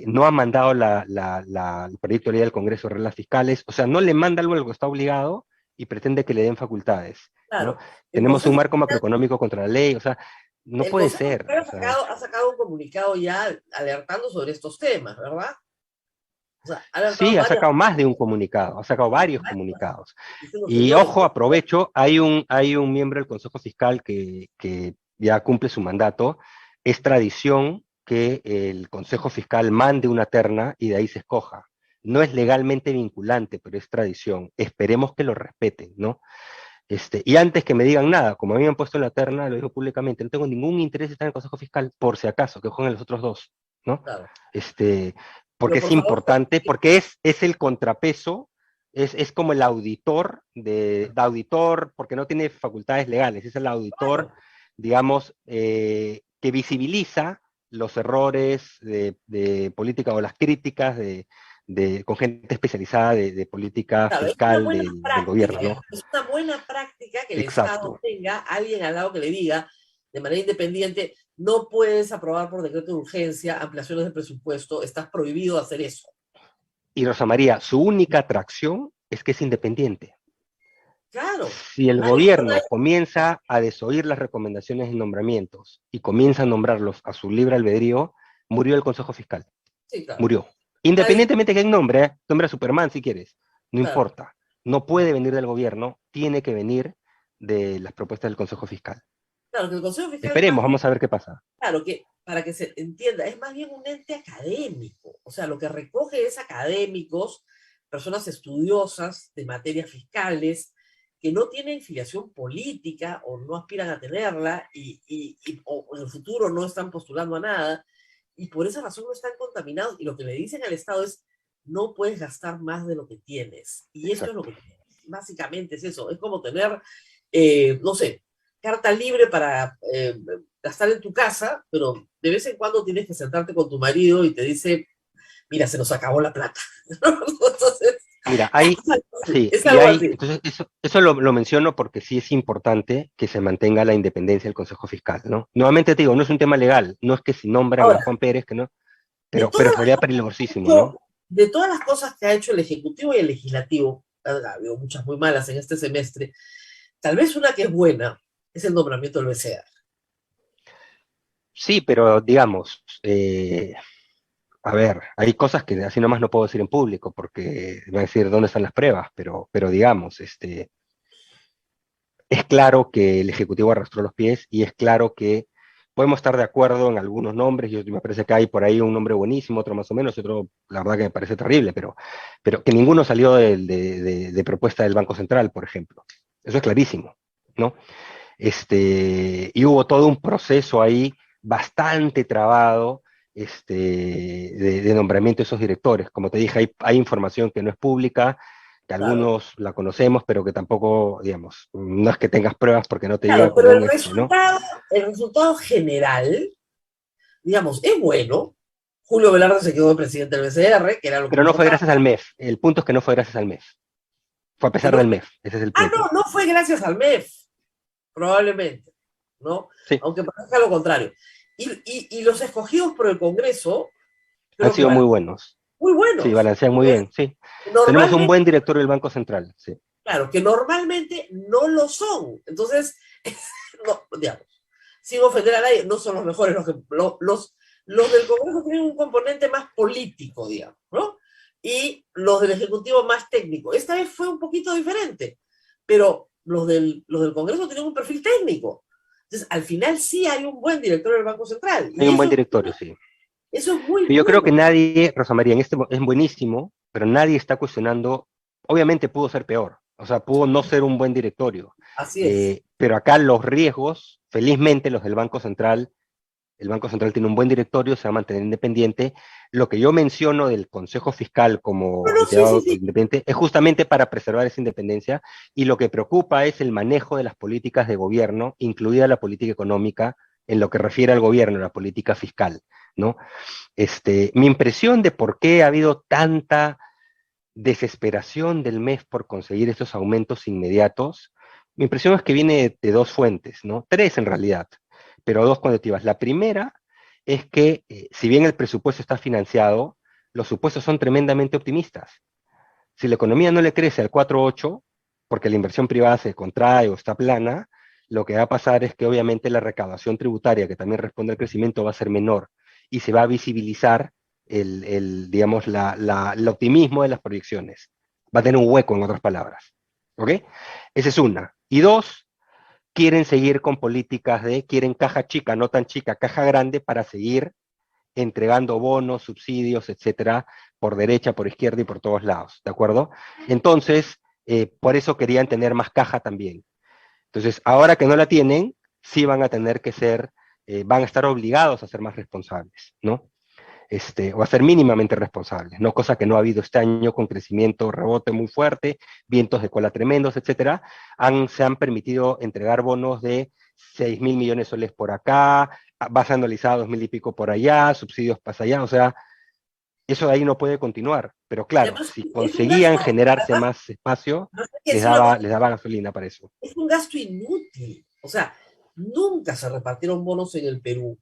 no ha mandado el proyecto de ley del Congreso de reglas fiscales, o sea, no le manda algo a lo que está obligado y pretende que le den facultades, ¿no? Claro. En Tenemos un procesos marco macroeconómico contra la ley, o sea, no El puede Consejo ser. Fiscal O sea, ha sacado un comunicado ya alertando sobre estos temas, ¿verdad? O sea, ha alertado sí, ha varias sacado más de un veces, comunicado, ha sacado varios comunicados. diciendo, Y señores, ojo, aprovecho, hay un miembro del Consejo Fiscal que ya cumple su mandato. Es tradición que el Consejo Fiscal mande una terna y de ahí se escoja. No es legalmente vinculante, pero es tradición. Esperemos que lo respeten, ¿no? Y antes que me digan nada, como a mí me han puesto en la terna, lo digo públicamente, no tengo ningún interés en estar en el Consejo Fiscal, por si acaso, que jueguen los otros dos, ¿no? claro, Este, pero porque es por favor, importante, porque es el contrapeso, es como el auditor de auditor, porque no tiene facultades legales, es el auditor, claro, digamos, que visibiliza los errores de política o las críticas con gente especializada de política claro, es una fiscal buena del gobierno, práctica, ¿no? es una buena práctica que el Estado Exacto. tenga alguien al lado que le diga de manera independiente, no puedes aprobar por decreto de urgencia ampliaciones de presupuesto, estás prohibido de hacer eso. Y Rosa María, su única atracción es que es independiente. Claro, Si el nadie, gobierno comienza a desoír las recomendaciones de nombramientos y comienza a nombrarlos a su libre albedrío, murió el Consejo Fiscal. sí, claro, Murió. nadie, Independientemente de quién nombre, nombra a Superman si quieres, no claro, importa. No puede venir del gobierno, tiene que venir de las propuestas del Consejo Fiscal. claro, que el Consejo Fiscal es más Esperemos, bien, vamos a ver qué pasa. claro, que para que se entienda, es más bien un ente académico, o sea, lo que recoge es académicos, personas estudiosas de materias fiscales, que no tienen filiación política o no aspiran a tenerla o en el futuro no están postulando a nada, y por esa razón no están contaminados, y lo que le dicen al Estado es, no puedes gastar más de lo que tienes, y esto es lo Exacto. que básicamente es eso, es como tener, no sé, carta libre para gastar en tu casa, pero de vez en cuando tienes que sentarte con tu marido y te dice, mira, se nos acabó la plata. Entonces, Mira, hay, sí, es y algo hay, así. entonces eso lo menciono porque sí es importante que se mantenga la independencia del Consejo Fiscal, ¿no? Nuevamente te digo, no es un tema legal, no es que si nombran a Ahora, Juan Pérez, que no, de pero todas, sería peligrosísimo, ¿no? de todas las cosas que ha hecho el Ejecutivo y el Legislativo, ha habido muchas muy malas en este semestre, tal vez una que es buena es el nombramiento del BCR. Sí, pero digamos, a ver, hay cosas que así nomás no puedo decir en público porque van a decir dónde están las pruebas, pero digamos, es claro que el Ejecutivo arrastró los pies y es claro que podemos estar de acuerdo en algunos nombres. Yo me parece que hay por ahí un nombre buenísimo, otro más o menos, y otro, la verdad que me parece terrible, pero que ninguno salió de propuesta del Banco Central, por ejemplo. Eso es clarísimo, ¿no? Y hubo todo un proceso ahí bastante trabado de nombramiento de esos directores. Como te dije, hay información que no es pública, que Claro, algunos la conocemos, pero que tampoco, digamos, no es que tengas pruebas porque no te llegan claro, con pero un ¿no? el resultado general, digamos, es bueno. Julio Velarde se quedó de presidente del BCR, que era lo que Pero no fue importaba. gracias al MEF. El punto es que no fue gracias al MEF. Fue a Que pesar no, del MEF. Ese es el punto. no fue gracias al MEF, probablemente, ¿no? Sí, Aunque parezca lo contrario. Y los escogidos por el Congreso, han creo que sido muy van buenos. muy Sí, buenos. balancean muy bien, sí. Tenemos un Normalmente, buen director del Banco Central, sí. claro, que normalmente no lo son. Entonces, no, digamos, sin ofender a nadie, no son los mejores. Los del Congreso tienen un componente más político, digamos, ¿no? Y los del Ejecutivo más técnico. Esta vez fue un poquito diferente, pero los del Congreso tienen un perfil técnico. Entonces, al final sí hay un buen director del Banco Central. Hay Y un buen directorio, sí. eso es muy Yo creo que bueno. nadie, Rosa María, es buenísimo, pero nadie está cuestionando, obviamente pudo ser peor, o sea, pudo no ser un buen directorio, Así es. pero acá los riesgos, felizmente los del Banco Central, el Banco Central tiene un buen directorio, se va a mantener independiente. Lo que yo menciono del Consejo Fiscal como No, sí, sí, entidad sí. independiente es justamente para preservar esa independencia y lo que preocupa es el manejo de las políticas de gobierno, incluida la política económica, en lo que refiere al gobierno, la política fiscal, ¿no? Mi impresión de por qué ha habido tanta desesperación del MEF por conseguir estos aumentos inmediatos, mi impresión es que viene de dos fuentes, ¿no? Tres en realidad, pero dos cuantitativas. La primera es que, si bien el presupuesto está financiado, los supuestos son tremendamente optimistas. Si la economía no le crece al 4,8, porque la inversión privada se contrae o está plana, lo que va a pasar es que obviamente la recaudación tributaria, que también responde al crecimiento, va a ser menor y se va a visibilizar digamos, el optimismo de las proyecciones. Va a tener un hueco, en otras palabras. ¿Ok? Esa es una. Y dos, quieren seguir con políticas quieren caja chica, no tan chica, caja grande para seguir entregando bonos, subsidios, etcétera, por derecha, por izquierda y por todos lados, ¿de acuerdo? Entonces, por eso querían tener más caja también. Entonces, ahora que no la tienen, sí van a tener que van a estar obligados a ser más responsables, ¿no? O a ser mínimamente responsables, ¿no? Cosa que no ha habido este año con crecimiento, rebote muy fuerte, vientos de cola tremendos, etcétera. Se han permitido entregar bonos de 6.000 millones de soles por acá, base anualizada 2.000 y pico por allá, subsidios para allá, o sea, eso de ahí no puede continuar. Pero Y claro, además si es un conseguían gasto, generarse además, más espacio, además hay que decir una cosa, les daba gasolina para eso. es un gasto inútil. O sea, nunca se repartieron bonos en el Perú,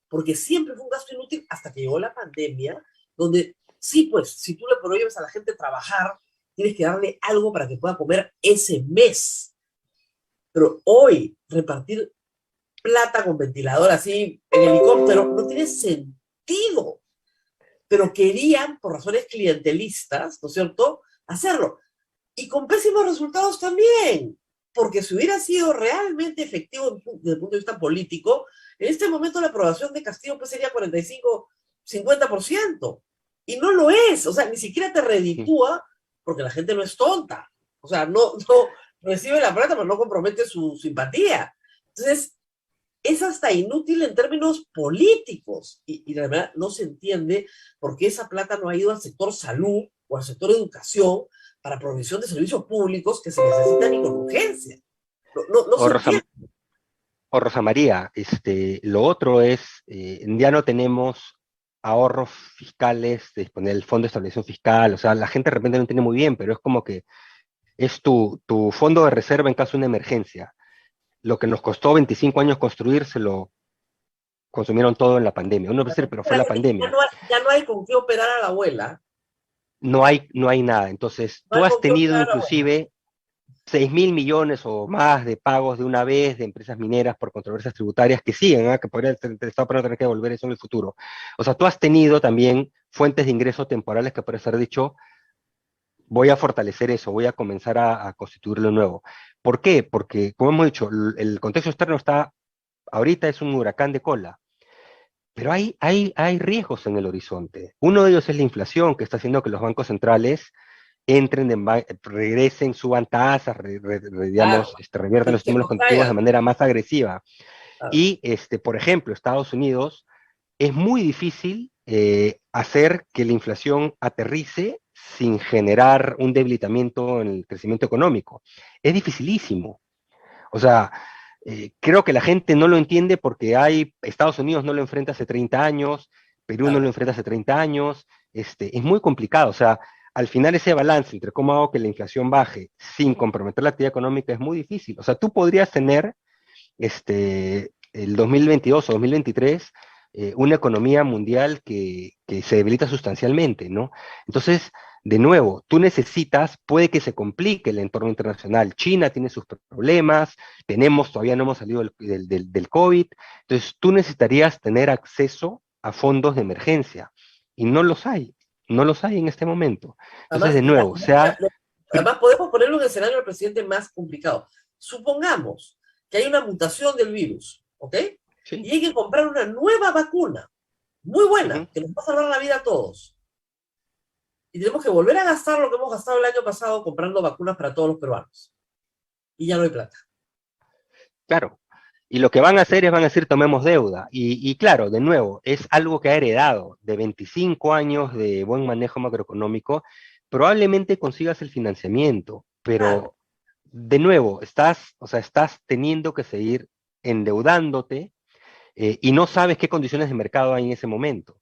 porque siempre fue un gasto inútil hasta que llegó la pandemia, donde sí, pues, si tú le prohíbes a la gente trabajar, tienes que darle algo para que pueda comer ese mes. Pero hoy, repartir plata con ventilador así en helicóptero no tiene sentido. Pero querían, por razones clientelistas, ¿no es cierto?, hacerlo. Y con pésimos resultados también, porque si hubiera sido realmente efectivo desde el punto de vista político, en este momento la aprobación de Castillo pues sería 45, 50%. Y no lo es, o sea, ni siquiera te reditúa, porque la gente no es tonta. O sea, no recibe la plata, pero no compromete su simpatía. Entonces, es hasta inútil en términos políticos. Y la verdad no se entiende por qué esa plata no ha ido al sector salud o al sector educación para provisión de servicios públicos que se necesitan y con urgencia. No O se Rosa, entiende. o Rosa María, lo otro es, ya no tenemos ahorros fiscales de disponer del fondo de estabilización fiscal, o sea, la gente de repente no entiende muy bien, pero es como que es tu fondo de reserva en caso de una emergencia. Lo que nos costó 25 años construir, se lo consumieron todo en la pandemia. Uno puede decir, pero fue La la gente pandemia. ya no hay con qué operar a la abuela. No hay nada. Entonces, No hay tú has con qué tenido operar a la abuela. inclusive 6.000 millones o más de pagos de una vez de empresas mineras por controversias tributarias que siguen, que podría el Estado para no tener que devolver eso en el futuro. O sea, tú has tenido también fuentes de ingreso temporales que puedes haber dicho, voy a fortalecer eso, voy a comenzar a constituirlo nuevo. ¿Por qué? Porque, como hemos dicho, el contexto externo ahorita es un huracán de cola, pero hay riesgos en el horizonte. Uno de ellos es la inflación, que está haciendo que los bancos centrales regresen, suban tasas, Claro, digamos, reviertan los se estímulos conductivos de contraigan. manera más agresiva. Claro. Y, por ejemplo, Estados Unidos, es muy difícil hacer que la inflación aterrice sin generar un debilitamiento en el crecimiento económico. Es dificilísimo. O sea, creo que la gente no lo entiende porque Estados Unidos no lo enfrenta hace 30 años, Perú no lo Claro. enfrenta hace 30 años, es muy complicado. O sea, al final ese balance entre cómo hago que la inflación baje sin comprometer la actividad económica es muy difícil. O sea, tú podrías tener el 2022 o 2023 una economía mundial que se debilita sustancialmente, ¿no? Entonces, de nuevo, puede que se complique el entorno internacional. China tiene sus problemas, todavía no hemos salido del COVID, entonces tú necesitarías tener acceso a fondos de emergencia y no los hay en este momento. Entonces, Además, de nuevo, además, podemos ponerlo en el escenario del presidente más complicado. Supongamos que hay una mutación del virus, ¿ok? sí, Y hay que comprar una nueva vacuna, muy ujú. buena, que nos va a salvar la vida a todos. Y tenemos que volver a gastar lo que hemos gastado el año pasado comprando vacunas para todos los peruanos. Y ya no hay plata. Claro. Y lo que van a hacer es, van a decir, tomemos deuda. Y claro, de nuevo, es algo que ha heredado de 25 años de buen manejo macroeconómico. Probablemente consigas el financiamiento, Claro. pero de nuevo, o sea, estás teniendo que seguir endeudándote y no sabes qué condiciones de mercado hay en ese momento.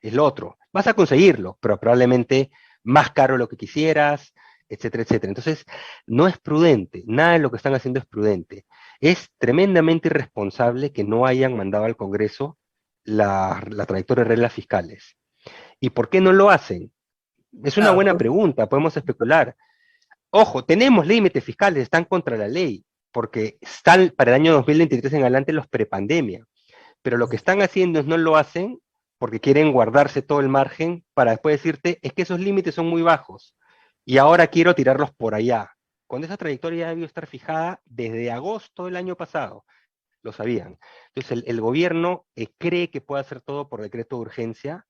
Es lo otro. Vas a conseguirlo, pero probablemente más caro de lo que quisieras, etcétera, etcétera. Entonces, no es prudente, nada de lo que están haciendo es prudente. Es tremendamente irresponsable que no hayan mandado al Congreso la trayectoria de reglas fiscales. ¿Y por qué no lo hacen? Es una Claro, buena pregunta, podemos especular. Ojo, tenemos límites fiscales, están contra la ley, porque están para el año 2023 en adelante los prepandemia, pero lo que están haciendo es no lo hacen porque quieren guardarse todo el margen para después decirte, es que esos límites son muy bajos y ahora quiero tirarlos por allá. Cuando esa trayectoria ya debió estar fijada desde agosto del año pasado, lo sabían. Entonces el gobierno cree que puede hacer todo por decreto de urgencia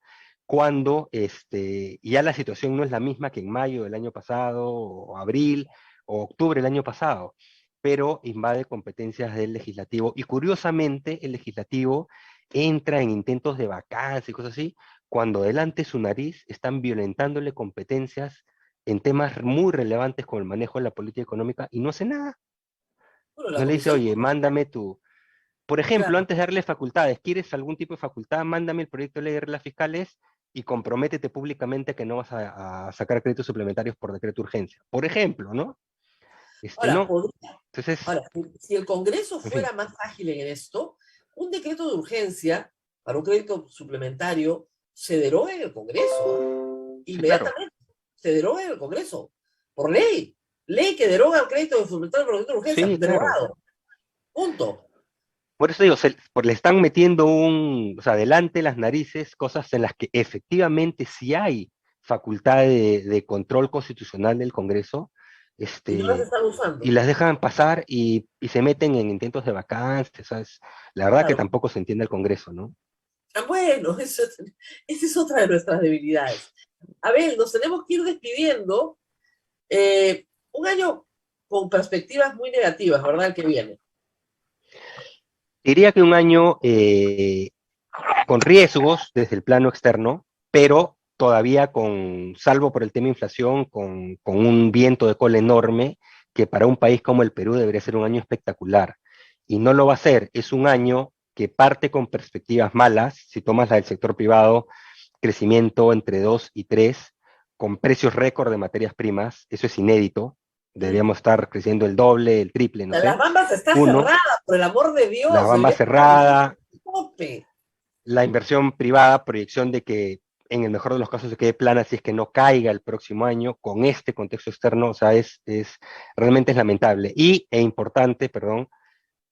cuando ya la situación no es la misma que en mayo del año pasado, o abril, o octubre del año pasado, pero invade competencias del legislativo. Y curiosamente, el legislativo entra en intentos de vacancia y cosas así, cuando delante de su nariz están violentándole competencias en temas muy relevantes como el manejo de la política económica y no hace nada. Bueno, la No le dice, Comisión oye, mándame tu... Por ejemplo, Claro. antes de darle facultades, ¿quieres algún tipo de facultad? Mándame el proyecto de ley de reglas fiscales y comprométete públicamente que no vas a sacar créditos suplementarios por decreto de urgencia. Por ejemplo, ¿no? Ahora, No. Entonces, si el Congreso en fin. fuera más ágil en esto, un decreto de urgencia para un crédito suplementario se deroga en el Congreso. Sí, claro. Inmediatamente. Se deroga en el Congreso. Por ley. Ley que deroga el crédito suplementario por decreto de urgencia. Sí, claro. Derogado. Punto. Por eso digo, le están metiendo o sea, delante de las narices cosas en las que efectivamente sí hay facultad de control constitucional del Congreso, Y no las este, están y usando. las dejan pasar y se meten en intentos de vacancia, ¿sabes? La verdad que Claro. tampoco se entiende el Congreso, ¿no? Bueno, esa es otra de nuestras debilidades. A ver, nos tenemos que ir despidiendo. Un año con perspectivas muy negativas, ¿verdad? El que viene. Diría que un año con riesgos desde el plano externo, pero todavía salvo por el tema inflación, con un viento de cola enorme, que para un país como el Perú debería ser un año espectacular. Y no lo va a ser, es un año que parte con perspectivas malas, si tomas la del sector privado, crecimiento entre 2 y 3, con precios récord de materias primas, eso es inédito, deberíamos estar creciendo el doble, el triple, no Las sé. Bambas está Uno, cerrada, por el amor de la Dios, bamba debería estar cerrada, tope. la inversión privada, proyección de que en el mejor de los casos se quede plana si es que no caiga el próximo año con este contexto externo, o sea, realmente es lamentable. E importante, perdón,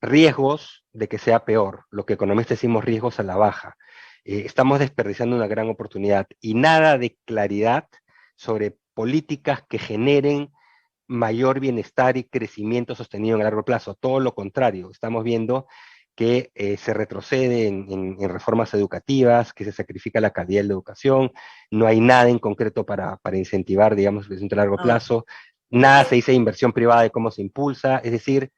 riesgos de que sea peor, lo que economistas decimos riesgos a la baja. Estamos desperdiciando una gran oportunidad y nada de claridad sobre políticas que generen mayor bienestar y crecimiento sostenido en el largo plazo. Todo lo contrario, estamos viendo que se retrocede en reformas educativas, que se sacrifica la calidad de la educación, no hay nada en concreto para incentivar, digamos, el crecimiento a largo Ahora, plazo, nada se dice de inversión privada de cómo se impulsa, es decir,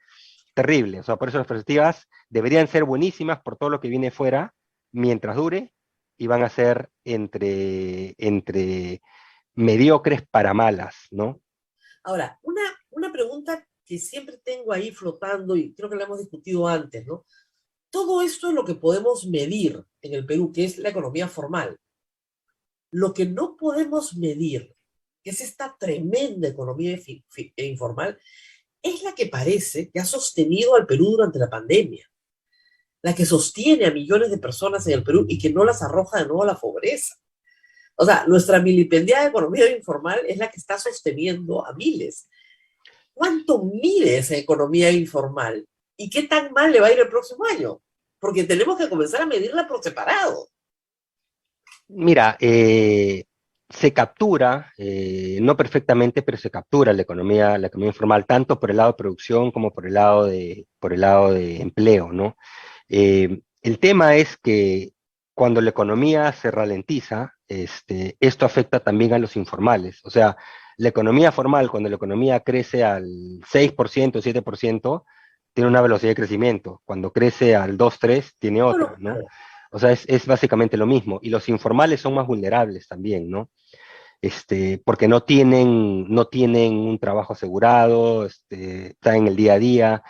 terrible. O sea, por eso las perspectivas deberían ser buenísimas por todo lo que viene fuera, mientras dure, y van a ser entre mediocres para malas, ¿no? ahora una pregunta que siempre tengo ahí flotando y creo que la hemos discutido antes, ¿no? Todo esto es lo que podemos medir en el Perú, que es la economía formal. Lo que no podemos medir, que es esta tremenda economía informal, es la que parece que ha sostenido al Perú durante la pandemia, la que sostiene a millones de personas en el Perú y que no las arroja de nuevo a la pobreza. O sea, nuestra milipendiada economía informal es la que está sosteniendo a miles. ¿Cuánto mide esa economía informal? ¿Y qué tan mal le va a ir el próximo año? Porque tenemos que comenzar a medirla por separado. Mira, se captura, no perfectamente, pero se captura la economía informal, tanto por el lado de producción como por el lado de empleo, ¿no? El tema es que cuando la economía se ralentiza, esto afecta también a los informales. O sea, la economía formal, cuando la economía crece al 6%, 7%, tiene una velocidad de crecimiento. Cuando crece al 2, 3, tiene Bueno, otra, ¿no? O sea, es básicamente lo mismo. Y los informales son más vulnerables también, ¿no? Porque no tienen un trabajo asegurado, están en el día a día,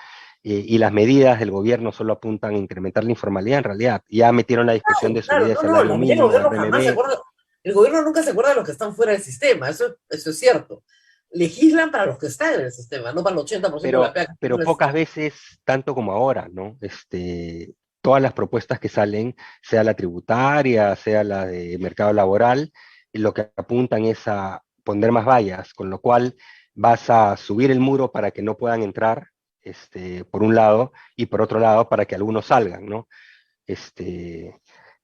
y las medidas del gobierno solo apuntan a incrementar la informalidad en realidad. Ya metieron la discusión de subida claro, de no, no, salario la medida del mínimo, gobierno jamás se RMB. acuerda, el gobierno nunca se acuerda de los que están fuera del sistema, eso es cierto. Legislan para los que están en el sistema, no para el 80% de la pero, PEA que pero en el sistema. pocas veces tanto como ahora, ¿no? Todas las propuestas que salen, sea la tributaria, sea la de mercado laboral, lo que apuntan es a poner más vallas, con lo cual vas a subir el muro para que no puedan entrar, por un lado, y por otro lado, para que algunos salgan, ¿no? Que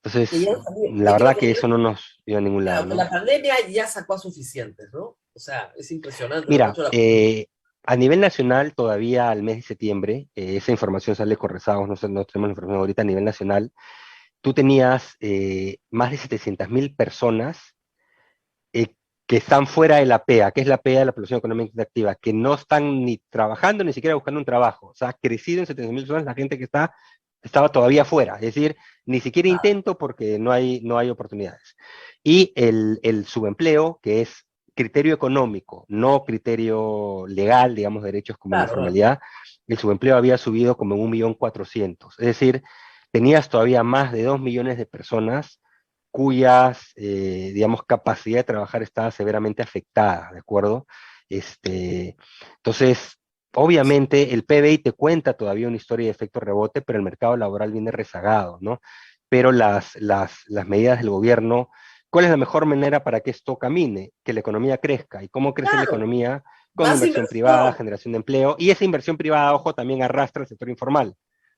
Entonces, ya salió. la Yo creo verdad que que eso no nos lleva a ningún lado, claro, que ¿no? la pandemia ya sacó a suficientes, ¿no? O sea, es impresionante lo que ha Mira, hecho la... a nivel nacional, todavía al mes de septiembre, esa información sale con rezagos, no, no tenemos la información ahorita a nivel nacional, tú tenías más de 700.000 personas eh, que están fuera de la PEA, que es la PEA, la población económicamente activa, que no están ni trabajando ni siquiera buscando un trabajo. O sea, ha crecido en 700.000 personas la gente que estaba todavía fuera, es decir, ni siquiera intento porque no hay oportunidades. Y el subempleo, que es criterio económico, no criterio legal, digamos, derechos como la Claro, claro. informalidad, el subempleo había subido como en 1.400.000. Es decir, tenías todavía más de 2 millones de personas cuyas, digamos, capacidad de trabajar estaba severamente afectada, ¿de acuerdo? Entonces, obviamente el PBI te cuenta todavía una historia de efecto rebote, pero el mercado laboral viene rezagado, ¿no? Pero las medidas del gobierno, ¿cuál es la mejor manera para que esto camine? Que la economía crezca. ¿Y cómo crece la Claro, economía? Con más inversión privada, inversión. generación de empleo, y esa inversión privada, ojo, también arrastra el sector informal.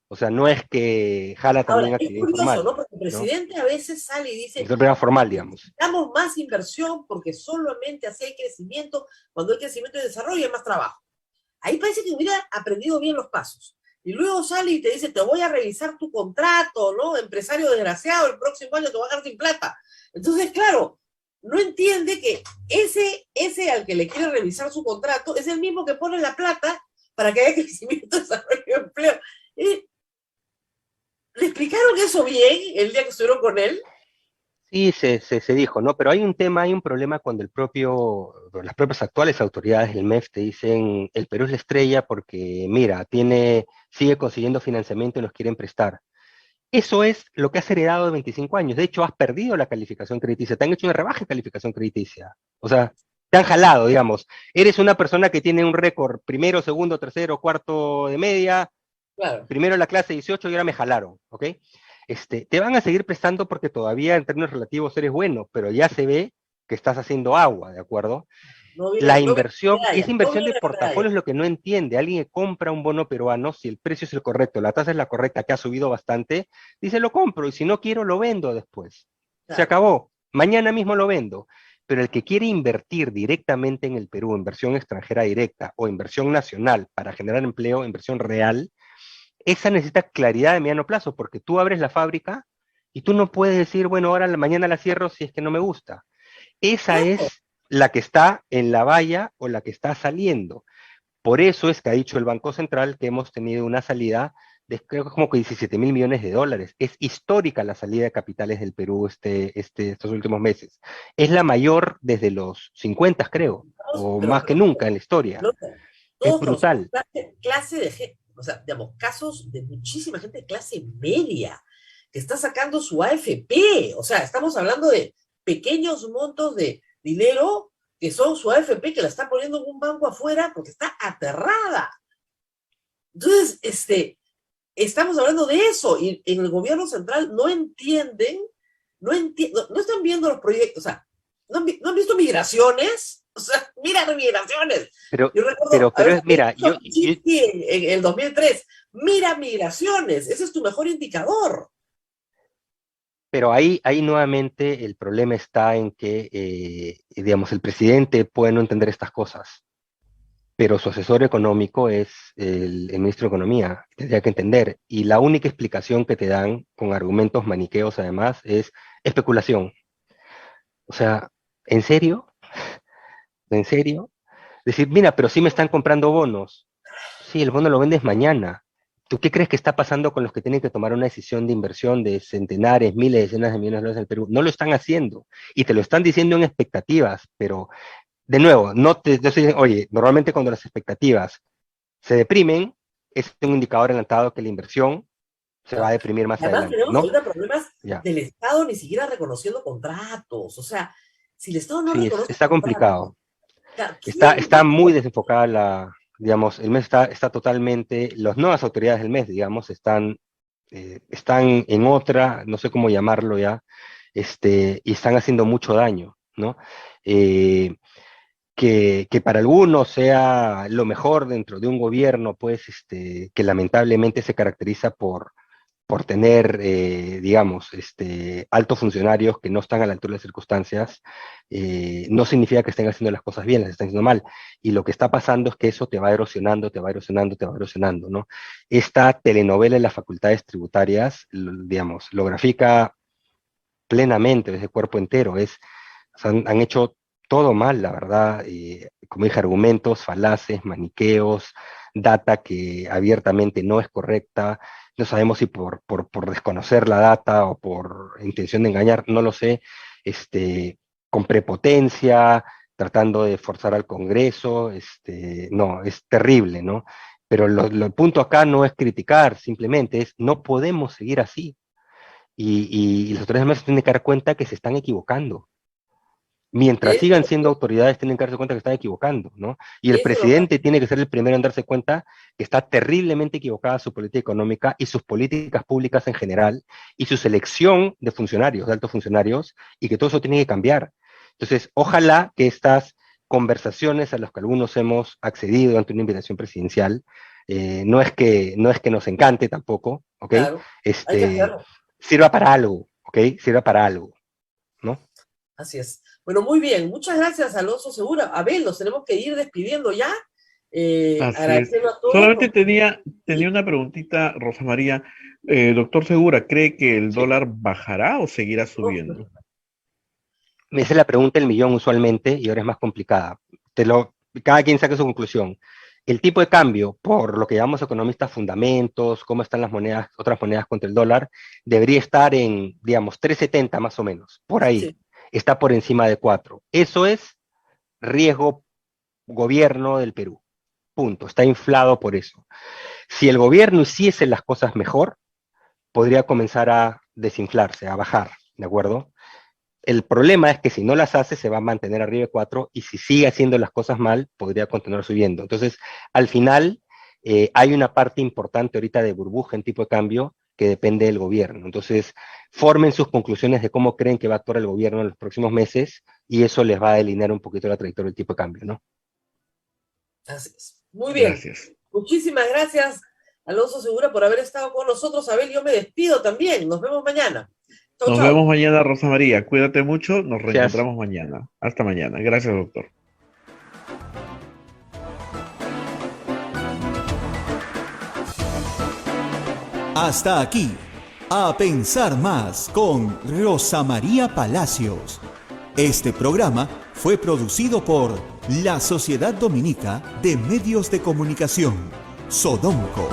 O sea, no es que jala Ahora, también es actividad curioso, informal, ¿no? Porque el ¿no? presidente a veces sale y El dice, sector privado formal, digamos. necesitamos más inversión porque solamente así hay crecimiento. Cuando hay crecimiento y desarrollo hay más trabajo. Ahí parece que hubiera aprendido bien los pasos. Y luego sale y te dice, te voy a revisar tu contrato, ¿no? Empresario desgraciado, el próximo año te voy a dejar sin plata. Entonces, claro, no entiende que ese al que le quiere revisar su contrato es el mismo que pone la plata para que haya crecimiento, desarrollo y empleo. ¿Le explicaron eso bien el día que estuvieron con él? Sí, se dijo, ¿no? Pero hay un tema, hay un problema cuando las propias actuales autoridades del MEF te dicen, el Perú es la estrella porque, mira, sigue consiguiendo financiamiento y nos quieren prestar. Eso es lo que has heredado de 25 años. De hecho, has perdido la calificación crediticia. Te han hecho una rebaja de calificación crediticia. O sea, te han jalado, digamos. Eres una persona que tiene un récord primero, segundo, tercero, cuarto de media, Claro. primero la clase 18 y ahora me jalaron, ¿ok? Te van a seguir prestando porque todavía en términos relativos eres bueno, pero ya se ve que estás haciendo agua, ¿de acuerdo? No viene, La no viene inversión, medalla, esa no inversión de viene portafolio medalla. es lo que no entiende. Alguien que compra un bono peruano, si el precio es el correcto, la tasa es la correcta, que ha subido bastante, dice lo compro y si no quiero lo vendo después. Se Claro. acabó. Mañana mismo lo vendo. Pero el que quiere invertir directamente en el Perú, inversión extranjera directa o inversión nacional para generar empleo, inversión real, esa necesita claridad de mediano plazo, porque tú abres la fábrica y tú no puedes decir, bueno, ahora mañana la cierro si es que no me gusta. Esa Claro. es la que está en la valla o la que está saliendo. Por eso es que ha dicho el Banco Central que hemos tenido una salida de creo que como que 17.000 millones de dólares. Es histórica la salida de capitales del Perú estos últimos meses. Es la mayor desde los 50, creo, o Pero más que nunca en la historia. loco, Es todos conocemos brutal. clase de gente, o sea, digamos, casos de muchísima gente de clase media que está sacando su AFP. O sea, estamos hablando de pequeños montos de dinero que son su AFP que la está poniendo en un banco afuera porque está aterrada. Entonces, estamos hablando de eso y en el gobierno central no entienden, no están viendo los proyectos, o sea, no han visto migraciones, o sea, mira migraciones. Pero, Yo recuerdo pero, haber pero mira, visto Chiti en el 2003, mira migraciones, ese es tu mejor indicador. pero ahí nuevamente el problema está en que, digamos, el presidente puede no entender estas cosas, pero su asesor económico es el ministro de Economía, tendría que entender. Y la única explicación que te dan, con argumentos maniqueos además, es especulación. O sea, ¿en serio? ¿En serio? Decir, mira, pero sí me están comprando bonos. Sí, el bono lo vendes mañana. ¿Tú qué crees que está pasando con los que tienen que tomar una decisión de inversión de centenares, miles, decenas de millones de dólares en el Perú? No lo están haciendo y te lo están diciendo en expectativas, pero de nuevo, no sé, oye, normalmente cuando las expectativas se deprimen, es un indicador adelantado que la inversión se va a ¿No? deprimir más Además adelante, tenemos ¿no? ahorita problemas Ya, del Estado ni siquiera reconociendo contratos, o sea, si el Estado no sí, reconoce está contratos, complicado. ¿quién va Está a muy poder? desenfocada digamos, el mes está totalmente, las nuevas autoridades del mes, digamos, están en otra, no sé cómo llamarlo ya, y están haciendo mucho daño, ¿no? Eh, que para algunos sea lo mejor dentro de un gobierno, pues, que lamentablemente se caracteriza por tener, digamos, altos funcionarios que no están a la altura de las circunstancias, no significa que estén haciendo las cosas bien, las están haciendo mal. Y lo que está pasando es que eso te va erosionando, te va erosionando, te va erosionando, ¿no? Esta telenovela de las facultades tributarias, digamos, lo grafica plenamente desde cuerpo entero. O sea, han hecho todo mal, la verdad. Como dije, argumentos falaces, maniqueos, data que abiertamente no es correcta. No sabemos si por desconocer la data o por intención de engañar, no lo sé, con prepotencia, tratando de forzar al Congreso, no, es terrible, ¿no? Pero el punto acá no es criticar, simplemente es, no podemos seguir así. Y las autoridades se tienen que dar cuenta que se están equivocando. Mientras sigan siendo autoridades, tienen que darse cuenta que están equivocando, ¿no? Y el presidente tiene que ser el primero en darse cuenta que está terriblemente equivocada su política económica y sus políticas públicas en general, y su selección de funcionarios, de altos funcionarios, y que todo eso tiene que cambiar. Entonces, ojalá que estas conversaciones a las que algunos hemos accedido ante una invitación presidencial, no es que nos encante tampoco, ¿ok? Claro, hay que hacerlo. Sirva para algo, ¿ok? Sirva para algo, ¿no? Así es. Bueno, muy bien. Muchas gracias, Alonso Segura. Abel, nos tenemos que ir despidiendo ya. Así es. A todos. Solamente tenía una preguntita, Rosa María. Doctor Segura, ¿cree que el dólar bajará o seguirá subiendo? Esa es la pregunta del millón usualmente y ahora es más complicada. Cada quien saque su conclusión. El tipo de cambio, por lo que llamamos economistas fundamentos, cómo están las monedas, otras monedas contra el dólar, debería estar en, digamos, 3.70 más o menos, por ahí. Sí. Está por encima de 4. Eso es riesgo gobierno del Perú. Punto. Está inflado por eso. Si el gobierno hiciese las cosas mejor, podría comenzar a desinflarse, a bajar, ¿de acuerdo? El problema es que si no las hace, se va a mantener arriba de 4, y si sigue haciendo las cosas mal, podría continuar subiendo. Entonces, al final, hay una parte importante ahorita de burbuja en tipo de cambio que depende del gobierno. Entonces, formen sus conclusiones de cómo creen que va a actuar el gobierno en los próximos meses, y eso les va a delinear un poquito la trayectoria del tipo de cambio, ¿no? Así es. Muy bien. Gracias. Muchísimas gracias, Alonso Segura, por haber estado con nosotros. Abel, yo me despido también. Nos vemos mañana. Nos vemos mañana, Rosa María. Cuídate mucho. Nos reencontramos mañana. Hasta mañana. Gracias, doctor. Hasta aquí, A Pensar Más con Rosa María Palacios. Este programa fue producido por la Sociedad Dominica de Medios de Comunicación, Sodomco.